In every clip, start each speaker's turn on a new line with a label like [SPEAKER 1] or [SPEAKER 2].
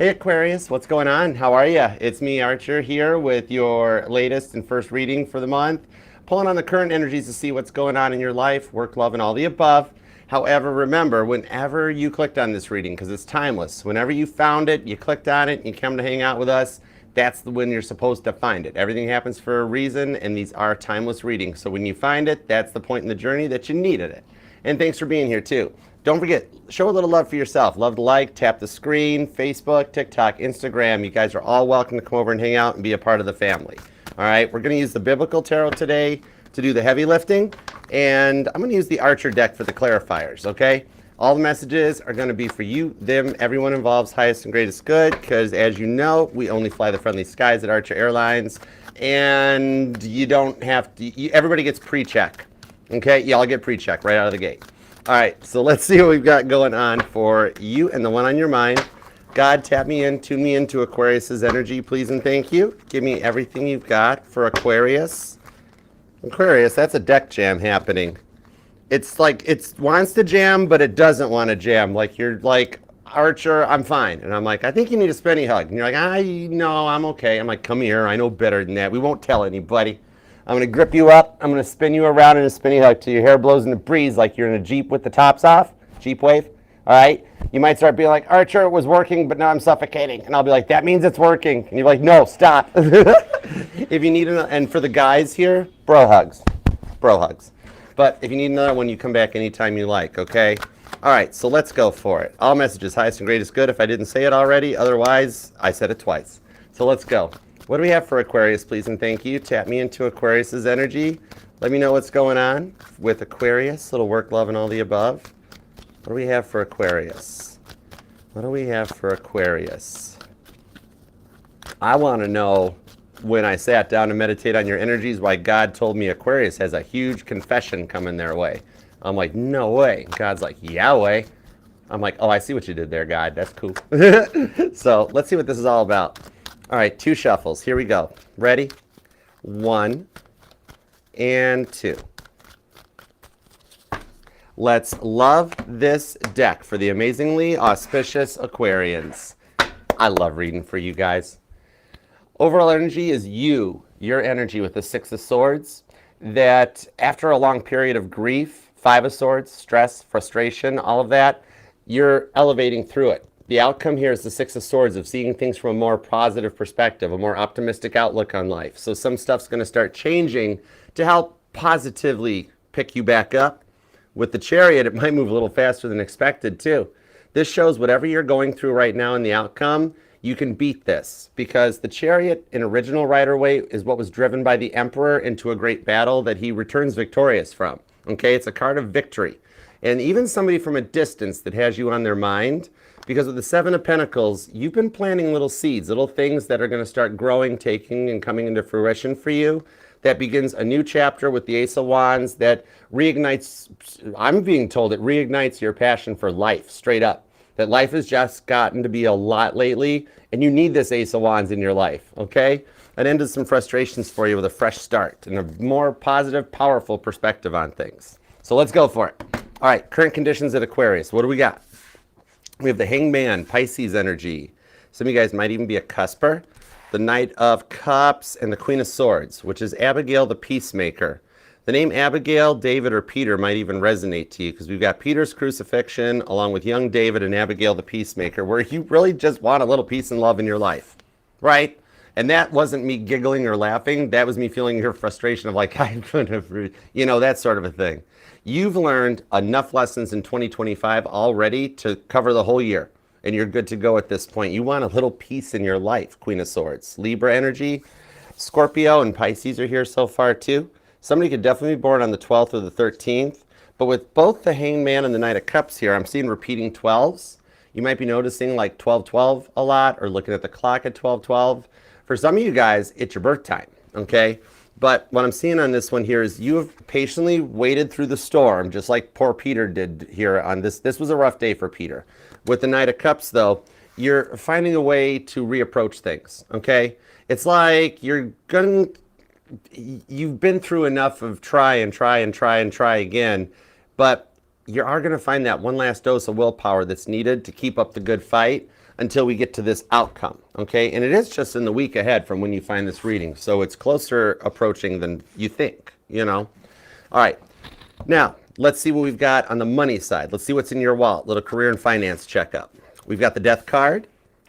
[SPEAKER 1] Hey Aquarius, what's going on? How are you? It's me, Archer, here with your latest and first reading for the month. Pulling on the current energies to see what's going on in your life, work, love, and all the above. However, remember, whenever you clicked on this reading, because it's timeless, whenever you found it, you clicked on it, and you come to hang out with us, that's when you're supposed to find it. Everything happens for a reason, and these are timeless readings. So when you find it, that's the point in the journey that you needed it. And thanks for being here too. Don't forget, show a little love for yourself. Love to like, tap the screen, Facebook, TikTok, Instagram. You guys are all welcome to come over and hang out and be a part of the family. All right, we're going to use the Biblical Tarot today to do the heavy lifting, and I'm going to use the Archer deck for the clarifiers, okay? All the messages are going to be for you, them, everyone involved's highest and greatest good, because as you know, we only fly the friendly skies at Archer Airlines, and you don't have to, everybody gets pre-check, okay? Y'all get pre-check right out of the gate. All right, so let's see what we've got going on for you and the one on your mind. God, tap me in, tune me into Aquarius's energy, please and thank you. Give me everything you've got for Aquarius. Aquarius, that's a deck jam happening. It's like it wants to jam, but it doesn't want to jam. Like you're like, Archer, I'm fine. And I'm like, I think you need a spinny hug. And you're like, no, I'm okay. I'm like, come here. I know better than that. We won't tell anybody. I'm going to grip you up. I'm going to spin you around in a spinny hug till your hair blows in the breeze like you're in a Jeep with the tops off. Jeep wave. All right? You might start being like, Archer, it was working, but now I'm suffocating. And I'll be like, that means it's working. And you're like, no, stop. If you need and for the guys here, bro hugs. Bro hugs. But if you need another one, you come back anytime you like, okay? All right, so let's go for it. All messages, highest and greatest good if I didn't say it already. Otherwise, I said it twice. So let's go. What do we have for Aquarius, please and thank you? Tap me into Aquarius's energy. Let me know what's going on with Aquarius. Little work, love, and all the above. What do we have for Aquarius? What do we have for Aquarius? I want to know, when I sat down to meditate on your energies, why God told me Aquarius has a huge confession coming their way. I'm like, no way. God's like, yeah way. I'm like, oh, I see what you did there, God. That's cool. So let's see what this is all about. All right, 2 shuffles. Here we go. Ready? 1 and 2. Let's love this deck for the amazingly auspicious Aquarians. I love reading for you guys. Overall energy is your energy with the 6 of Swords, that after a long period of grief, 5 of Swords, stress, frustration, all of that, you're elevating through it. The outcome here is the 6 of Swords of seeing things from a more positive perspective, a more optimistic outlook on life. So some stuff's going to start changing to help positively pick you back up. With the Chariot, it might move a little faster than expected too. This shows whatever you're going through right now in the outcome, you can beat this, because the Chariot in original Rider-Waite is what was driven by the Emperor into a great battle that he returns victorious from. Okay, it's a card of victory. And even somebody from a distance that has you on their mind, because with the 7 of Pentacles, you've been planting little seeds, little things that are going to start growing, taking, and coming into fruition for you. That begins a new chapter with the Ace of Wands that reignites, I'm being told it reignites your passion for life, straight up. That life has just gotten to be a lot lately, and you need this Ace of Wands in your life, okay? It ended some frustrations for you with a fresh start and a more positive, powerful perspective on things. So let's go for it. All right, current conditions at Aquarius. What do we got? We have the Hangman, Pisces energy. Some of you guys might even be a cusper. The Knight of Cups and the Queen of Swords, which is Abigail the Peacemaker. The name Abigail, David, or Peter might even resonate to you, because we've got Peter's crucifixion along with young David and Abigail the Peacemaker, where you really just want a little peace and love in your life, right? And that wasn't me giggling or laughing. That was me feeling your frustration of like, I couldn't have, you know, that sort of a thing. You've learned enough lessons in 2025 already to cover the whole year, and you're good to go at this point. You want a little peace in your life, Queen of Swords. Libra energy, Scorpio and Pisces are here so far too. Somebody could definitely be born on the 12th or the 13th, but with both the Hangman and the Knight of Cups here, I'm seeing repeating 12s. You might be noticing like 12-12 a lot, or looking at the clock at 12-12. For some of you guys, it's your birth time, okay? But what I'm seeing on this one here is you have patiently waited through the storm, just like poor Peter did here on this. This was a rough day for Peter. With the Knight of Cups, though, you're finding a way to reapproach things, okay? It's like you've been through enough of try again, but you are going to find that one last dose of willpower that's needed to keep up the good fight. until we get to this outcome, okay? And it is just in the week ahead from when you find this reading. So it's closer approaching than you think, you know? All right, now let's see what we've got on the money side. Let's see what's in your wallet, little career and finance checkup. We've got the Death card,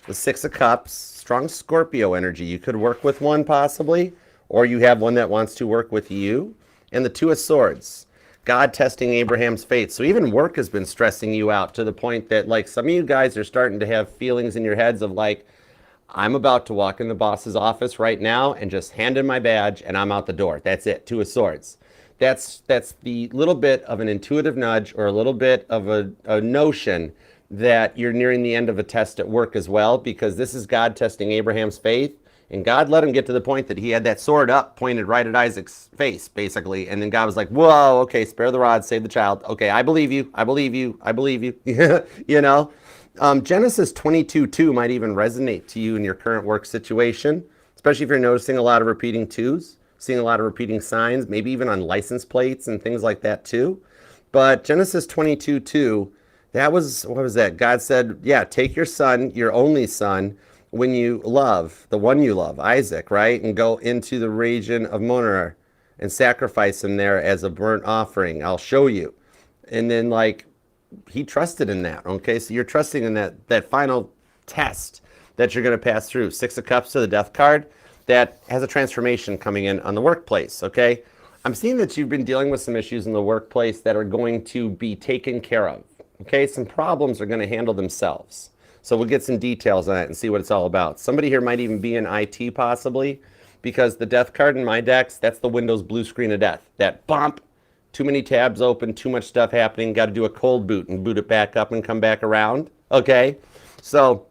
[SPEAKER 1] the Six of Cups, strong Scorpio energy. You could work with one possibly, or you have one that wants to work with you. And the Two of Swords, God testing Abraham's faith. So even work has been stressing you out to the point that like some of you guys are starting to have feelings in your heads of like, I'm about to walk in the boss's office right now and just hand in my badge and I'm out the door. That's it, Two of Swords. That's the little bit of an intuitive nudge or a little bit of a notion that you're nearing the end of a test at work as well, because this is God testing Abraham's faith. And God let him get to the point that he had that sword up, pointed right at Isaac's face, basically. And then God was like, whoa, okay, spare the rod, save the child. Okay, I believe you, I believe you, I believe you. You know? Genesis 22:2 might even resonate to you in your current work situation, especially if you're noticing a lot of repeating twos, seeing a lot of repeating signs, maybe even on license plates and things like that too. But Genesis 22:2, that was, what was that? God said, yeah, take your son, your only son, when you love, the one you love, Isaac, right? And go into the region of Moriah and sacrifice him there as a burnt offering. I'll show you. And then like, he trusted in that, okay? So you're trusting in that final test that you're gonna pass through. Six of Cups to the Death card, that has a transformation coming in on the workplace, okay? I'm seeing that you've been dealing with some issues in the workplace that are going to be taken care of, okay? Some problems are gonna handle themselves. So we'll get some details on it and see what it's all about. Somebody here might even be in IT possibly, because the Death card in my decks, that's the Windows blue screen of death. That bump, too many tabs open, too much stuff happening, got to do a cold boot and boot it back up and come back around, okay? So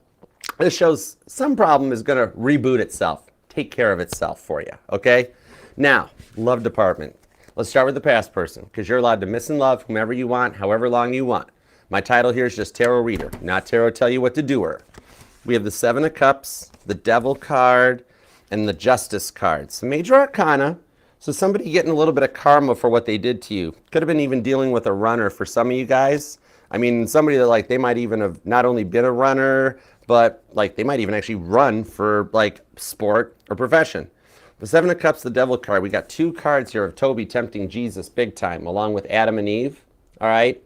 [SPEAKER 1] this shows some problem is going to reboot itself, take care of itself for you, okay? Now, love department. Let's start with the past person, because you're allowed to miss and love whomever you want, however long you want. My title here is just Tarot Reader, not Tarot Tell You What to Do Her. We have the Seven of Cups, the Devil card, and the Justice card. So major arcana. So somebody getting a little bit of karma for what they did to you. Could have been even dealing with a runner for some of you guys. I mean, somebody that like, they might even have not only been a runner, but like they might even actually run for like sport or profession. The Seven of Cups, the Devil card. We got two cards here of Toby tempting Jesus big time, along with Adam and Eve, all right?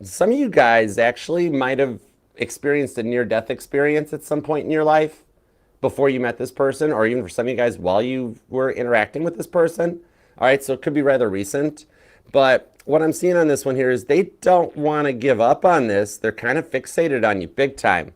[SPEAKER 1] Some of you guys actually might have experienced a near-death experience at some point in your life before you met this person, or even for some of you guys while you were interacting with this person. All right, so it could be rather recent. But what I'm seeing on this one here is they don't want to give up on this. They're kind of fixated on you big time.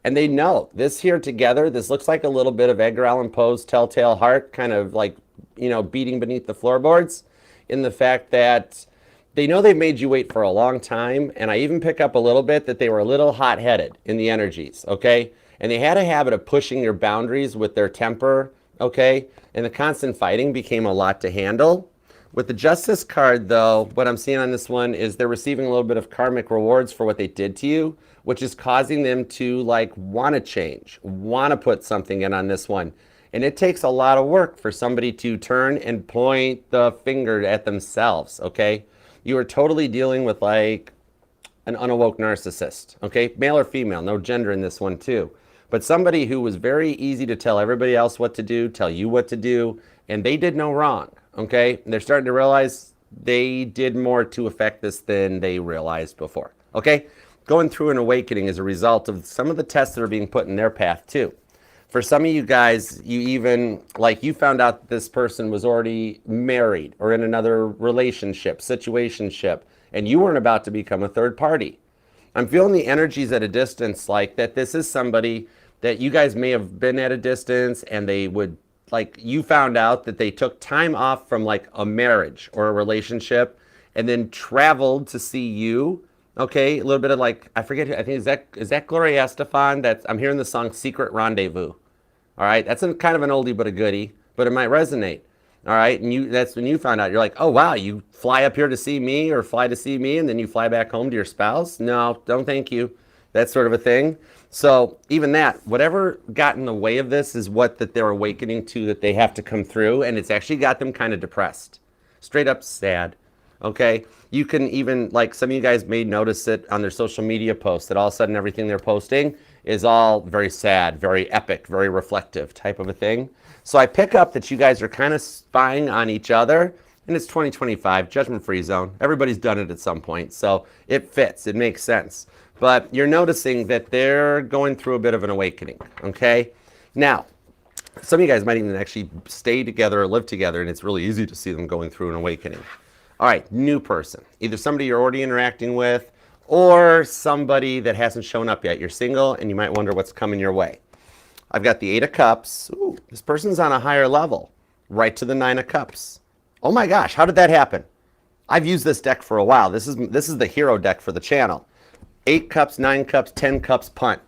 [SPEAKER 1] And they know this here together, this looks like a little bit of Edgar Allan Poe's Telltale Heart, kind of like, you know, beating beneath the floorboards, in the fact that they know they've made you wait for a long time, and I even pick up a little bit that they were a little hot-headed in the energies, okay? And they had a habit of pushing your boundaries with their temper, okay? And the constant fighting became a lot to handle. With the Justice card, though, what I'm seeing on this one is they're receiving a little bit of karmic rewards for what they did to you, which is causing them to, like, want to change, want to put something in on this one. And it takes a lot of work for somebody to turn and point the finger at themselves, okay? You are totally dealing with like an unawoke narcissist, okay? Male or female, no gender in this one too. But somebody who was very easy to tell everybody else what to do, tell you what to do, and they did no wrong, okay? And they're starting to realize they did more to affect this than they realized before, okay? Going through an awakening as a result of some of the tests that are being put in their path too. For some of you guys, you even, like, you found out that this person was already married or in another relationship, situationship, and you weren't about to become a third party. I'm feeling the energies at a distance, like that this is somebody that you guys may have been at a distance, and they would, like, you found out that they took time off from like a marriage or a relationship and then traveled to see you. Okay, a little bit of like, I forget, I think, is that Gloria Estefan? That's, I'm hearing the song Secret Rendezvous. All right, that's kind of an oldie but a goodie, but it might resonate. All right, and that's when you found out. You're like, oh wow, you fly up here to see me or fly to see me and then you fly back home to your spouse? No, don't thank you. That sort of a thing. So even that, whatever got in the way of this is what that they're awakening to, that they have to come through, and it's actually got them kind of depressed. Straight up sad. Okay, you can even, like, some of you guys may notice it on their social media posts, that all of a sudden everything they're posting is all very sad, very epic, very reflective type of a thing. So I pick up that you guys are kind of spying on each other, and it's 2025, judgment-free zone. Everybody's done it at some point, so it fits, it makes sense. But you're noticing that they're going through a bit of an awakening, okay? Now, some of you guys might even actually stay together or live together, and it's really easy to see them going through an awakening. All right, new person. Either somebody you're already interacting with or somebody that hasn't shown up yet. You're single, and you might wonder what's coming your way. I've got the 8 of Cups. Ooh, this person's on a higher level, right to the 9 of Cups. Oh my gosh, how did that happen? I've used this deck for a while. This is the hero deck for the channel. 8 Cups, 9 Cups, 10 Cups, punt.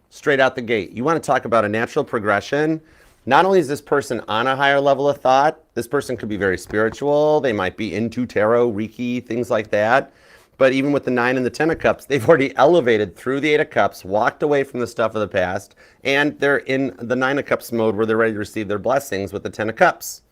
[SPEAKER 1] Straight out the gate. You want to talk about a natural progression. Not only is this person on a higher level of thought, this person could be very spiritual. They might be into tarot, Reiki, things like that. But even with the 9 and the 10 of Cups, they've already elevated through the 8 of Cups, walked away from the stuff of the past, and they're in the 9 of Cups mode where they're ready to receive their blessings with the 10 of Cups.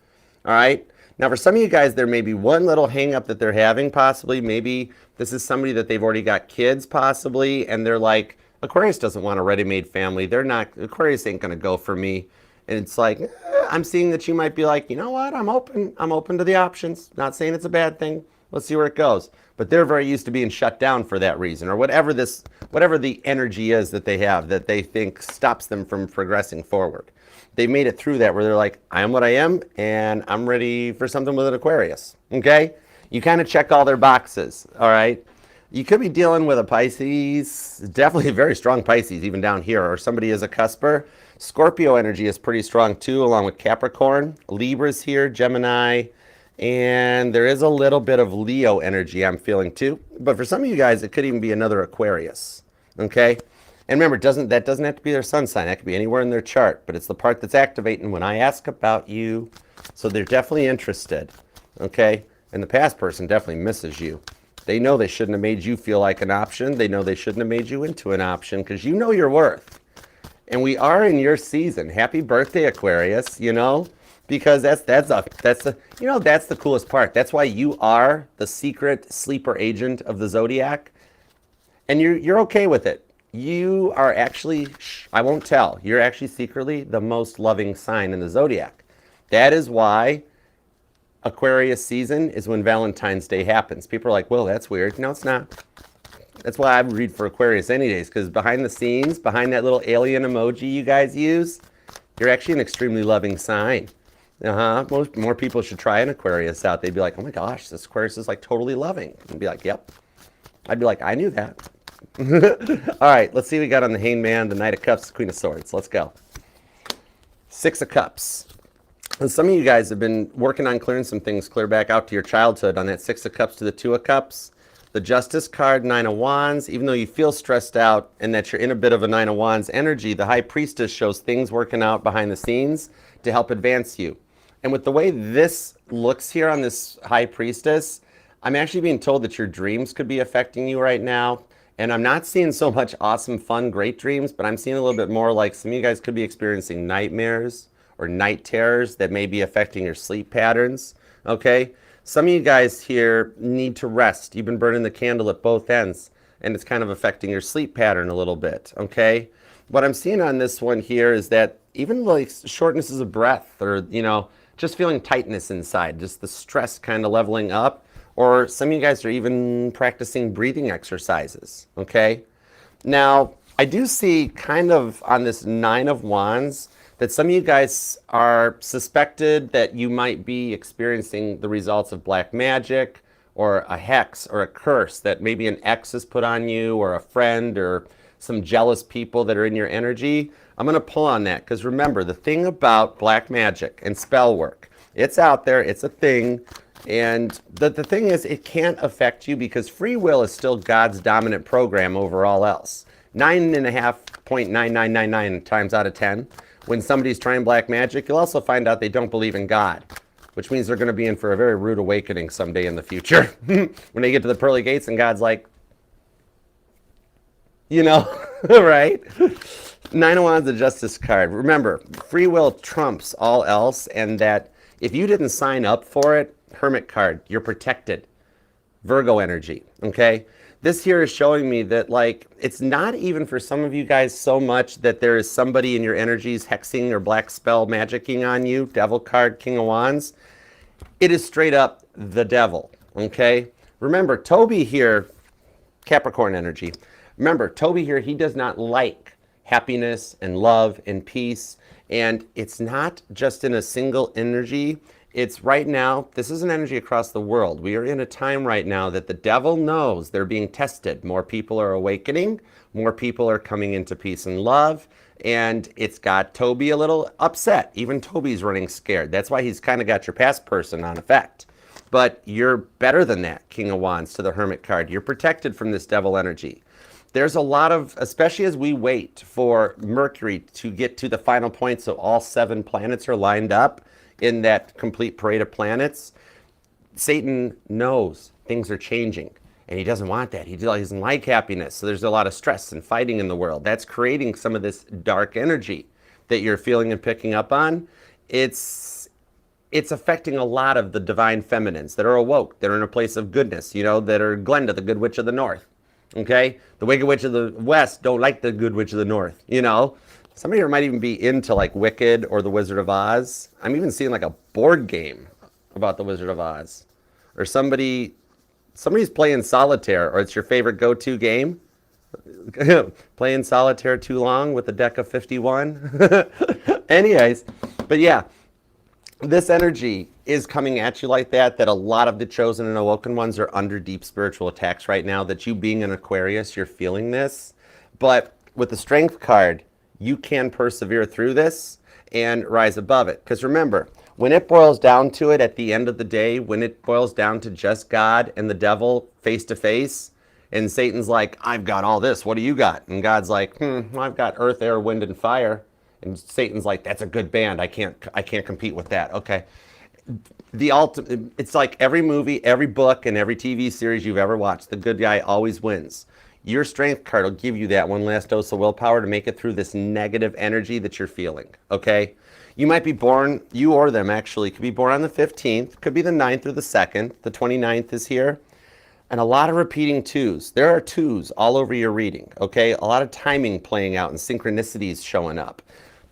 [SPEAKER 1] All right? Now, for some of you guys, there may be one little hang-up that they're having, possibly. Maybe this is somebody that they've already got kids, possibly, and they're like, Aquarius doesn't want a ready-made family. Aquarius ain't going to go for me. And it's like, I'm seeing that you might be like, you know what, I'm open to the options. Not saying it's a bad thing. Let's see where it goes. But they're very used to being shut down for that reason, or whatever the energy is that they have that they think stops them from progressing forward. They made it through that where they're like, I am what I am, and I'm ready for something with an Aquarius. Okay? You kind of check all their boxes, all right? You could be dealing with a Pisces, definitely a very strong Pisces, even down here, or somebody is a cusper. Scorpio energy is pretty strong too, along with Capricorn. Libra's here, Gemini, and there is a little bit of Leo energy I'm feeling too. But for some of you guys, it could even be another Aquarius, okay? And remember, that doesn't have to be their sun sign. That could be anywhere in their chart, but it's the part that's activating when I ask about you. So they're definitely interested, okay? And the past person definitely misses you. They know they shouldn't have made you feel like an option. They know they shouldn't have made you into an option because you know your worth. And we are in your season. Happy birthday, Aquarius, you know? Because that's the coolest part. That's why you are the secret sleeper agent of the zodiac. And you're okay with it. You are actually, I won't tell, you're actually secretly the most loving sign in the zodiac. That is why Aquarius season is when Valentine's Day happens. People are like, well, that's weird. No, it's not. That's why I read for Aquarius any days, because behind the scenes, behind that little alien emoji you guys use, you're actually an extremely loving sign. More people should try an Aquarius out. They'd be like, oh my gosh, this Aquarius is like totally loving. And be like, yep. I'd be like, I knew that. All right, let's see what we got on the Hangman, the Knight of Cups, Queen of Swords. Let's go. 6 of Cups. And some of you guys have been working on clearing some things clear back out to your childhood on that 6 of Cups to the 2 of Cups. The Justice card, 9 of Wands. Even though you feel stressed out and that you're in a bit of a 9 of Wands energy, the High Priestess shows things working out behind the scenes to help advance you. And with the way this looks here on this High Priestess, I'm actually being told that your dreams could be affecting you right now. And I'm not seeing so much awesome, fun, great dreams, but I'm seeing a little bit more like some of you guys could be experiencing nightmares or night terrors that may be affecting your sleep patterns, okay? Some of you guys here need to rest. You've been burning the candle at both ends, and it's kind of affecting your sleep pattern a little bit, okay? What I'm seeing on this one here is that even like shortnesses of breath or, you know, just feeling tightness inside, just the stress kind of leveling up. Or some of you guys are even practicing breathing exercises, okay? Now, I do see kind of on this 9 of Wands that some of you guys are suspected that you might be experiencing the results of black magic or a hex or a curse that maybe an ex has put on you or a friend or some jealous people that are in your energy. I'm going to pull on that because remember, the thing about black magic and spell work, it's out there, it's a thing. And the thing is, it can't affect you because free will is still God's dominant program over all else. 9.5.9999 times out of 10. When somebody's trying black magic, you'll also find out they don't believe in God, which means they're going to be in for a very rude awakening someday in the future. When they get to the pearly gates and God's like, you know, right? 9 of Wands, the Justice card. Remember, free will trumps all else, and that if you didn't sign up for it, Hermit card, you're protected. Virgo energy, okay? this here is showing me that, like, it's not even for some of you guys so much that there is somebody in your energies hexing or black spell magicking on you, devil card, King of Wands. It is straight up the devil, okay? Remember, Toby here, Capricorn energy. Remember, Toby here, he does not like happiness and love and peace. And it's not just in a single energy. It's right now, this is an energy across the world. We are in a time right now that the devil knows they're being tested. More people are awakening. More people are coming into peace and love. And it's got Toby a little upset. Even Toby's running scared. That's why he's kind of got your past person on effect. But you're better than that, King of Wands to the Hermit card. You're protected from this devil energy. There's a lot of, especially as we wait for Mercury to get to the final point so all 7 planets are lined up in that complete parade of planets, Satan knows things are changing. And he doesn't want that. He doesn't like happiness. So there's a lot of stress and fighting in the world. That's creating some of this dark energy that you're feeling and picking up on. It's affecting a lot of the divine feminines that are awoke, that are in a place of goodness, you know, that are Glenda, the good witch of the north. Okay? The wicked witch of the west don't like the good witch of the north, you know? Somebody here might even be into like Wicked or the Wizard of Oz. I'm even seeing like a board game about the Wizard of Oz. Or somebody's playing solitaire, or it's your favorite go-to game. Playing solitaire too long with a deck of 51. Anyways, but yeah, this energy is coming at you like that a lot of the chosen and awoken ones are under deep spiritual attacks right now, that you being an Aquarius, you're feeling this. But with the Strength card, you can persevere through this and rise above it. Because remember, when it boils down to it at the end of the day, when it boils down to just God and the devil face to face, and Satan's like, I've got all this, what do you got? And God's like, I've got earth, air, wind, and fire. And Satan's like, that's a good band. I can't compete with that. Okay. It's like every movie, every book, and every TV series you've ever watched, the good guy always wins. Your Strength card will give you that one last dose of willpower to make it through this negative energy that you're feeling, okay? You might be born, you or them actually, could be born on the 15th, could be the 9th or the 2nd. The 29th is here. And a lot of repeating 2s. There are 2s all over your reading, okay? A lot of timing playing out and synchronicities showing up.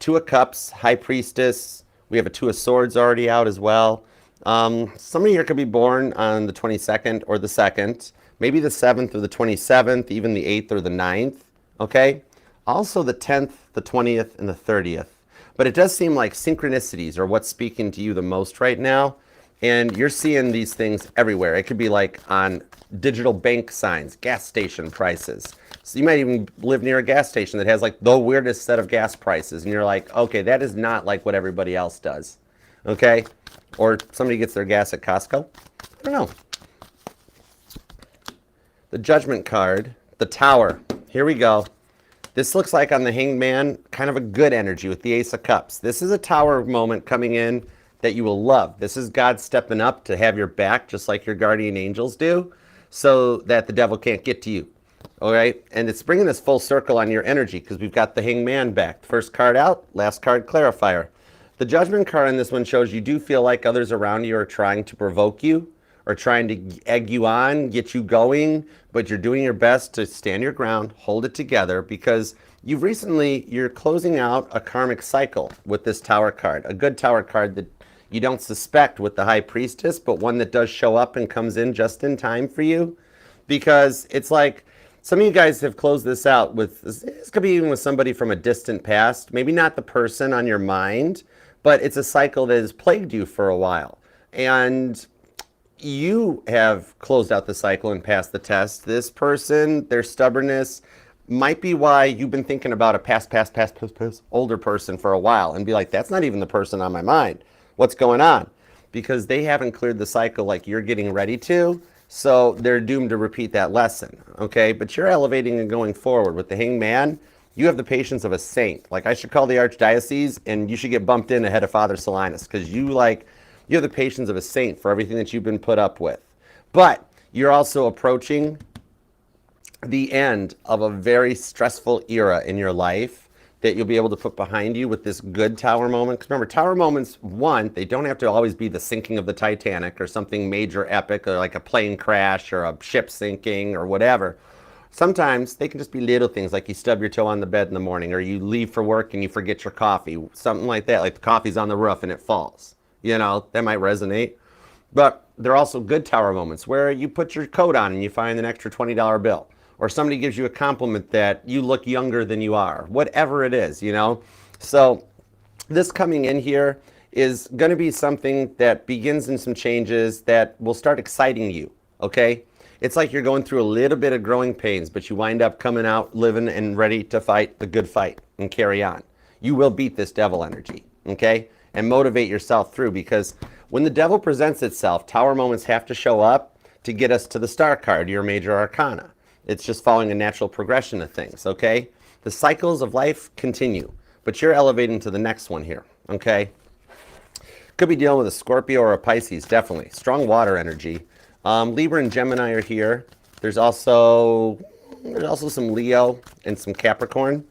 [SPEAKER 1] 2 of Cups, High Priestess. We have a 2 of Swords already out as well. Somebody here could be born on the 22nd or the 2nd. Maybe the 7th or the 27th, even the 8th or the 9th, okay? Also the 10th, the 20th, and the 30th. But it does seem like synchronicities are what's speaking to you the most right now. And you're seeing these things everywhere. It could be like on digital bank signs, gas station prices. So you might even live near a gas station that has like the weirdest set of gas prices. And you're like, okay, that is not like what everybody else does, okay? Or somebody gets their gas at Costco. I don't know. The Judgment card, the Tower. Here we go. This looks like on the Hanged Man, kind of a good energy with the Ace of Cups. This is a Tower moment coming in that you will love. This is God stepping up to have your back, just like your guardian angels do, so that the devil can't get to you. All right? And it's bringing us full circle on your energy because we've got the Hanged Man back. First card out, last card clarifier. The Judgment card on this one shows you do feel like others around you are trying to provoke you, or trying to egg you on, get you going, but you're doing your best to stand your ground, hold it together, because you're closing out a karmic cycle with this Tower card. A good Tower card that you don't suspect with the High Priestess, but one that does show up and comes in just in time for you. Because it's like, some of you guys have closed this out with, this could be even with somebody from a distant past, maybe not the person on your mind, but it's a cycle that has plagued you for a while. And you have closed out the cycle and passed the test. This person, their stubbornness, might be why you've been thinking about a past older person for a while and be like, that's not even the person on my mind. What's going on? Because they haven't cleared the cycle like you're getting ready to, so they're doomed to repeat that lesson, okay? But you're elevating and going forward. With the Hanged Man, you have the patience of a saint. Like, I should call the Archdiocese, and you should get bumped in ahead of Father Solinus, because you have the patience of a saint for everything that you've been put up with. But you're also approaching the end of a very stressful era in your life that you'll be able to put behind you with this good tower moment. 'Cause remember, tower moments, one, they don't have to always be the sinking of the Titanic or something major epic, or like a plane crash or a ship sinking or whatever. Sometimes they can just be little things, like you stub your toe on the bed in the morning, or you leave for work and you forget your coffee, something like that, like the coffee's on the roof and it falls. You know, that might resonate. But there are also good tower moments where you put your coat on and you find an extra $20 bill. Or somebody gives you a compliment that you look younger than you are. Whatever it is, you know. So this coming in here is going to be something that begins in some changes that will start exciting you, okay? It's like you're going through a little bit of growing pains, but you wind up coming out living and ready to fight the good fight and carry on. You will beat this devil energy, okay? And motivate yourself through, because when the devil presents itself, tower moments have to show up to get us to the star card, your major arcana. It's just following a natural progression of things, okay? The cycles of life continue, but you're elevating to the next one here, okay? Could be dealing with a Scorpio or a Pisces, definitely. Strong water energy. Libra and Gemini are here. There's also some Leo and some Capricorn.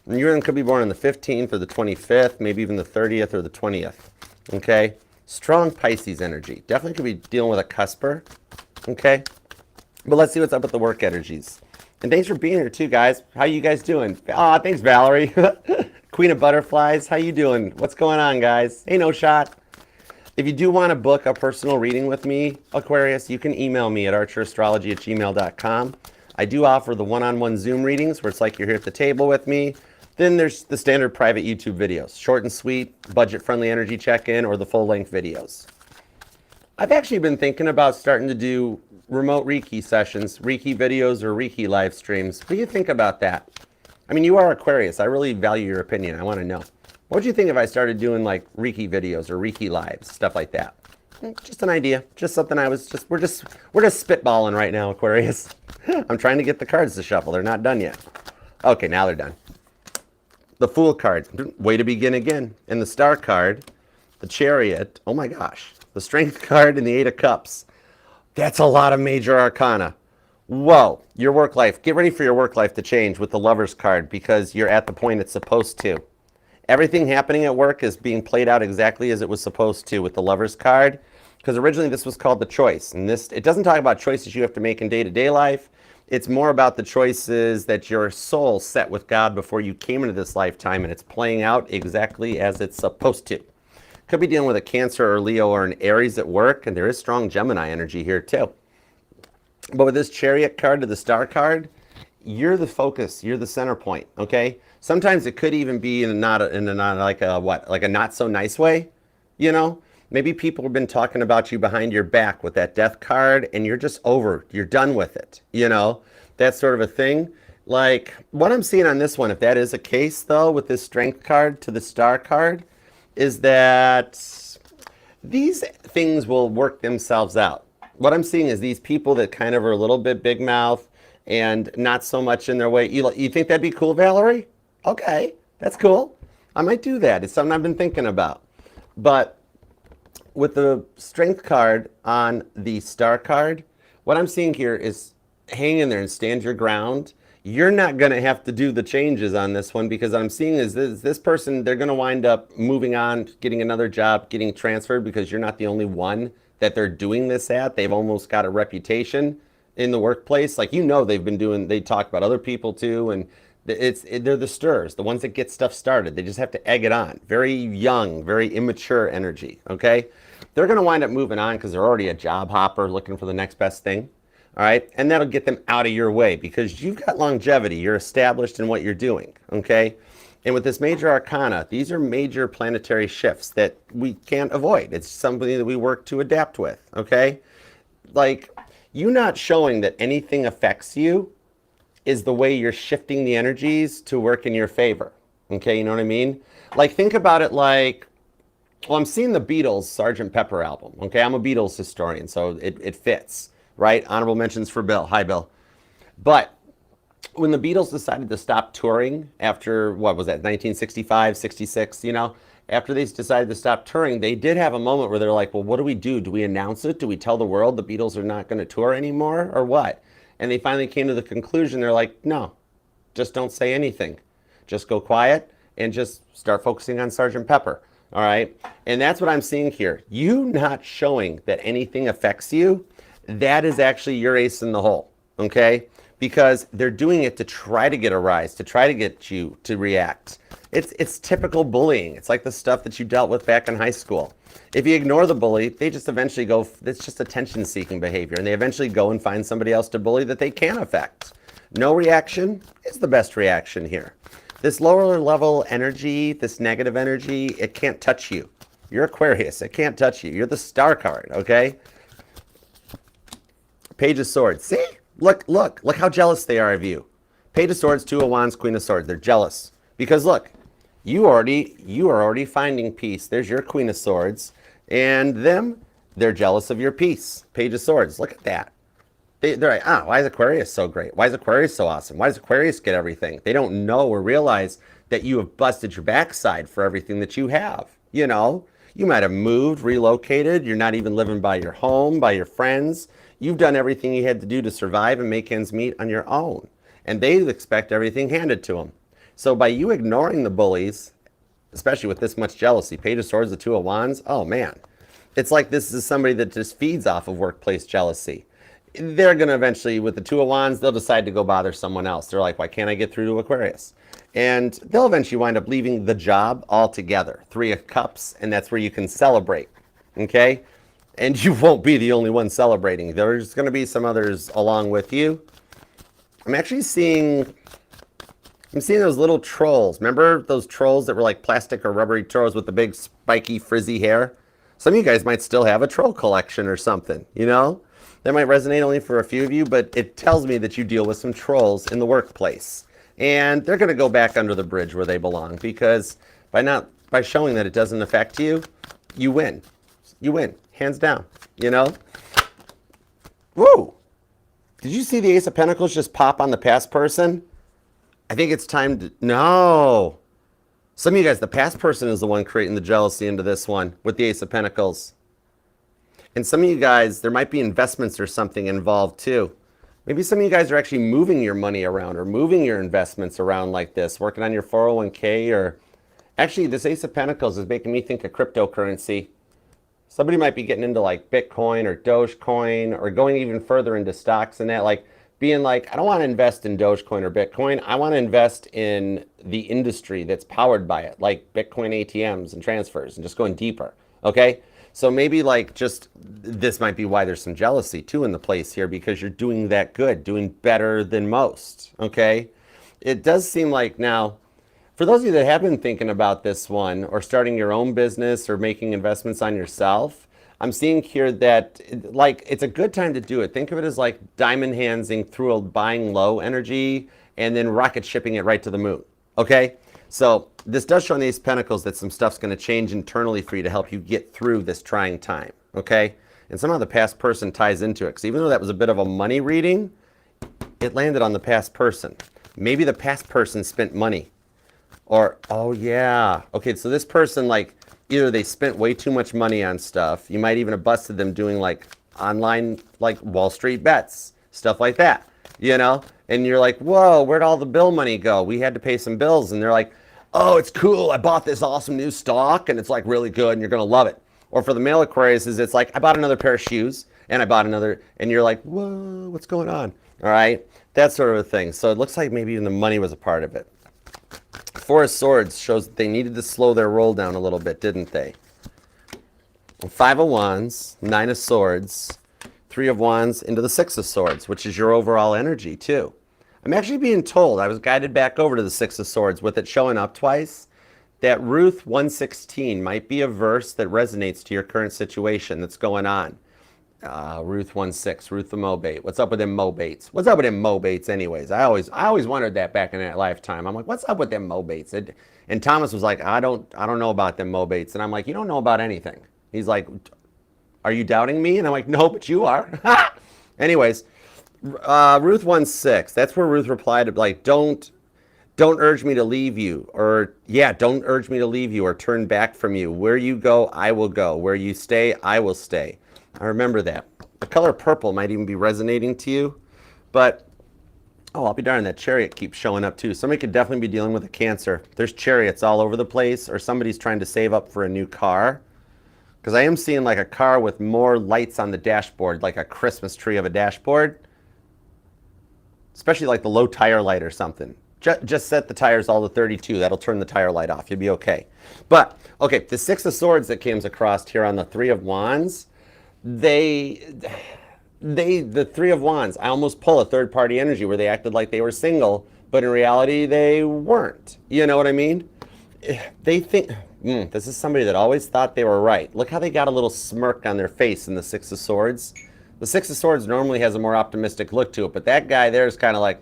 [SPEAKER 1] And you could be born on the 15th or the 25th, maybe even the 30th or the 20th, okay? Strong Pisces energy. Definitely could be dealing with a cusper, okay? But let's see what's up with the work energies. And thanks for being here too, guys. How you guys doing? Aw, thanks, Valerie. Queen of Butterflies, how you doing? What's going on, guys? Hey, no shot. If you do want to book a personal reading with me, Aquarius, you can email me at archerastrology@gmail.com. I do offer the one-on-one Zoom readings where it's like you're here at the table with me. Then there's the standard private YouTube videos, short and sweet, budget-friendly energy check-in, or the full-length videos. I've actually been thinking about starting to do remote Reiki sessions, Reiki videos, or Reiki live streams. What do you think about that? I mean, you are Aquarius. I really value your opinion. I want to know. What would you think if I started doing like Reiki videos or Reiki lives, stuff like that? Just an idea. Just something we're just spitballing right now, Aquarius. I'm trying to get the cards to shuffle. They're not done yet. Okay, now they're done. The Fool card, way to begin again. And the Star card, the Chariot, oh my gosh. The Strength card and the Eight of Cups. That's a lot of major arcana. Whoa, your work life. Get ready for your work life to change with the Lovers card, because you're at the point it's supposed to. Everything happening at work is being played out exactly as it was supposed to with the Lovers card, because originally this was called the Choice. And this, it doesn't talk about choices you have to make in day-to-day life. It's more about the choices that your soul set with God before you came into this lifetime, and it's playing out exactly as it's supposed to. Could be dealing with a Cancer or Leo or an Aries at work, and there is strong Gemini energy here too. But with this Chariot card to the Star card, you're the focus, you're the center point, okay? Sometimes it could even be in a not like a not so nice way, you know? Maybe people have been talking about you behind your back with that Death card, and you're just over, you're done with it, you know? That sort of a thing. Like, what I'm seeing on this one, if that is a case though, with this Strength card to the Star card, is that these things will work themselves out. What I'm seeing is these people that kind of are a little bit big mouth and not so much in their way. You think that'd be cool, Valerie? Okay, that's cool. I might do that. It's something I've been thinking about. But with the Strength card on the Star card, what I'm seeing here is hang in there and stand your ground. You're not going to have to do the changes on this one, because I'm seeing is this person, they're going to wind up moving on, getting another job, getting transferred, because you're not the only one that they're doing this at. They've almost got a reputation in the workplace. Like, you know, they talk about other people too, and they're the stirrers, the ones that get stuff started. They just have to egg it on. Very young, very immature energy, okay? They're going to wind up moving on because they're already a job hopper looking for the next best thing. All right, and that'll get them out of your way because you've got longevity. You're established in what you're doing, okay? And with this major arcana, these are major planetary shifts that we can't avoid. It's something that we work to adapt with, okay? Like, you not showing that anything affects you is the way you're shifting the energies to work in your favor, okay? You know what I mean? Like, think about it like, well, I'm seeing the Beatles' Sgt. Pepper album, okay? I'm a Beatles historian, so it fits. Right? Honorable mentions for Bill. Hi, Bill. But when the Beatles decided to stop touring after, what was that, 1965, 66, you know, after they decided to stop touring, they did have a moment where they're like, well, what do we do? Do we announce it? Do we tell the world the Beatles are not going to tour anymore, or what? And they finally came to the conclusion, they're like, no, just don't say anything. Just go quiet and just start focusing on Sergeant Pepper. All right. And that's what I'm seeing here. You not showing that anything affects you, that is actually your ace in the hole. Okay. Because they're doing it to try to get a rise, to try to get you to react. It's typical bullying. It's like the stuff that you dealt with back in high school. If you ignore the bully, they just eventually go, it's just attention-seeking behavior, and they eventually go and find somebody else to bully that they can affect. No reaction is the best reaction here. This lower level energy, this negative energy, it can't touch you. You're Aquarius. It can't touch you. You're the star card, okay? Page of Swords. See? Look how jealous they are of you. Page of Swords, Two of Wands, Queen of Swords. They're jealous. Because look, you are already finding peace. There's your Queen of Swords. And they're jealous of your peace. Page of Swords. Look at that. They're like, why is Aquarius so great? Why is Aquarius so awesome? Why does Aquarius get everything? They don't know or realize that you have busted your backside for everything that you have. You know, you might have moved, relocated. You're not even living by your home, by your friends. You've done everything you had to do to survive and make ends meet on your own. And they expect everything handed to them. So by you ignoring the bullies, especially with this much jealousy, Page of Swords, the Two of Wands, oh man. It's like this is somebody that just feeds off of workplace jealousy. They're going to eventually, with the Two of Wands, they'll decide to go bother someone else. They're like, why can't I get through to Aquarius? And they'll eventually wind up leaving the job altogether. Three of Cups, and that's where you can celebrate, okay? And you won't be the only one celebrating. There's going to be some others along with you. I'm seeing those little trolls. Remember those trolls that were like plastic or rubbery trolls with the big spiky frizzy hair? Some of you guys might still have a troll collection or something, you know? That might resonate only for a few of you, but it tells me that you deal with some trolls in the workplace. And they're going to go back under the bridge where they belong, because by showing that it doesn't affect you, you win. You win, hands down, you know? Woo! Did you see the Ace of Pentacles just pop on the past person? I think it's time to... No! Some of you guys, the past person is the one creating the jealousy into this one with the Ace of Pentacles. And some of you guys, there might be investments or something involved too. Maybe some of you guys are actually moving your money around or moving your investments around like this, working on your 401k, or... Actually, this Ace of Pentacles is making me think of cryptocurrency. Somebody might be getting into like Bitcoin or Dogecoin, or going even further into stocks and that, like being like, I don't want to invest in Dogecoin or Bitcoin. I want to invest in the industry that's powered by it, like Bitcoin ATMs and transfers, and just going deeper, okay? So maybe like just, this might be why there's some jealousy too in the place here, because you're doing that good, doing better than most, okay? It does seem like now, for those of you that have been thinking about this one, or starting your own business, or making investments on yourself, I'm seeing here that like it's a good time to do it. Think of it as like diamond handsing through a buying low energy and then rocket shipping it right to the moon, okay? So this does show in the Ace of Pentacles that some stuff's going to change internally for you to help you get through this trying time, okay? And somehow the past person ties into it, because even though that was a bit of a money reading, it landed on the past person. Maybe the past person spent money. Or, oh yeah, okay, so this person, like, either they spent way too much money on stuff. You might even have busted them doing like online, like Wall Street bets, stuff like that, you know? And you're like, whoa, where'd all the bill money go? We had to pay some bills. And they're like, oh, it's cool. I bought this awesome new stock and it's like really good and you're going to love it. Or for the male Aquarius, it's like, I bought another pair of shoes and I bought another, and you're like, whoa, what's going on? All right, that sort of a thing. So it looks like maybe even the money was a part of it. Four of Swords shows that they needed to slow their roll down a little bit, didn't they? Five of Wands, Nine of Swords, Three of Wands into the Six of Swords, which is your overall energy too. I'm actually being told, I was guided back over to the Six of Swords with it showing up twice, that Ruth 1:16 might be a verse that resonates to your current situation that's going on. Ruth 1:6, Ruth the Moabite. What's up with them Moabites? What's up with them Moabites anyways? I always wondered that back in that lifetime. I'm like, what's up with them Moabites? And Thomas was like, I don't know about them Moabites. And I'm like, you don't know about anything. He's like, are you doubting me? And I'm like, no, but you are. Anyways, Ruth 1:6, that's where Ruth replied, like, don't urge me to leave you, or yeah, don't urge me to leave you or turn back from you. Where you go, I will go. Where you stay, I will stay. I remember that. The color purple might even be resonating to you, but Oh, I'll be darned, that chariot keeps showing up too. Somebody could definitely be dealing with a Cancer. There's chariots all over the place, or somebody's trying to save up for a new car. Because I am seeing like a car with more lights on the dashboard, like a Christmas tree of a dashboard. Especially like the low tire light or something. Just set the tires all to 32. That'll turn the tire light off. You'll be okay. But, okay, the Six of Swords that came across here on the Three of Wands, the Three of Wands, I almost pull a third-party energy where they acted like they were single, but in reality, they weren't. You know what I mean? They think, this is somebody that always thought they were right. Look how they got a little smirk on their face in the Six of Swords. The Six of Swords normally has a more optimistic look to it, but that guy there is kind of like,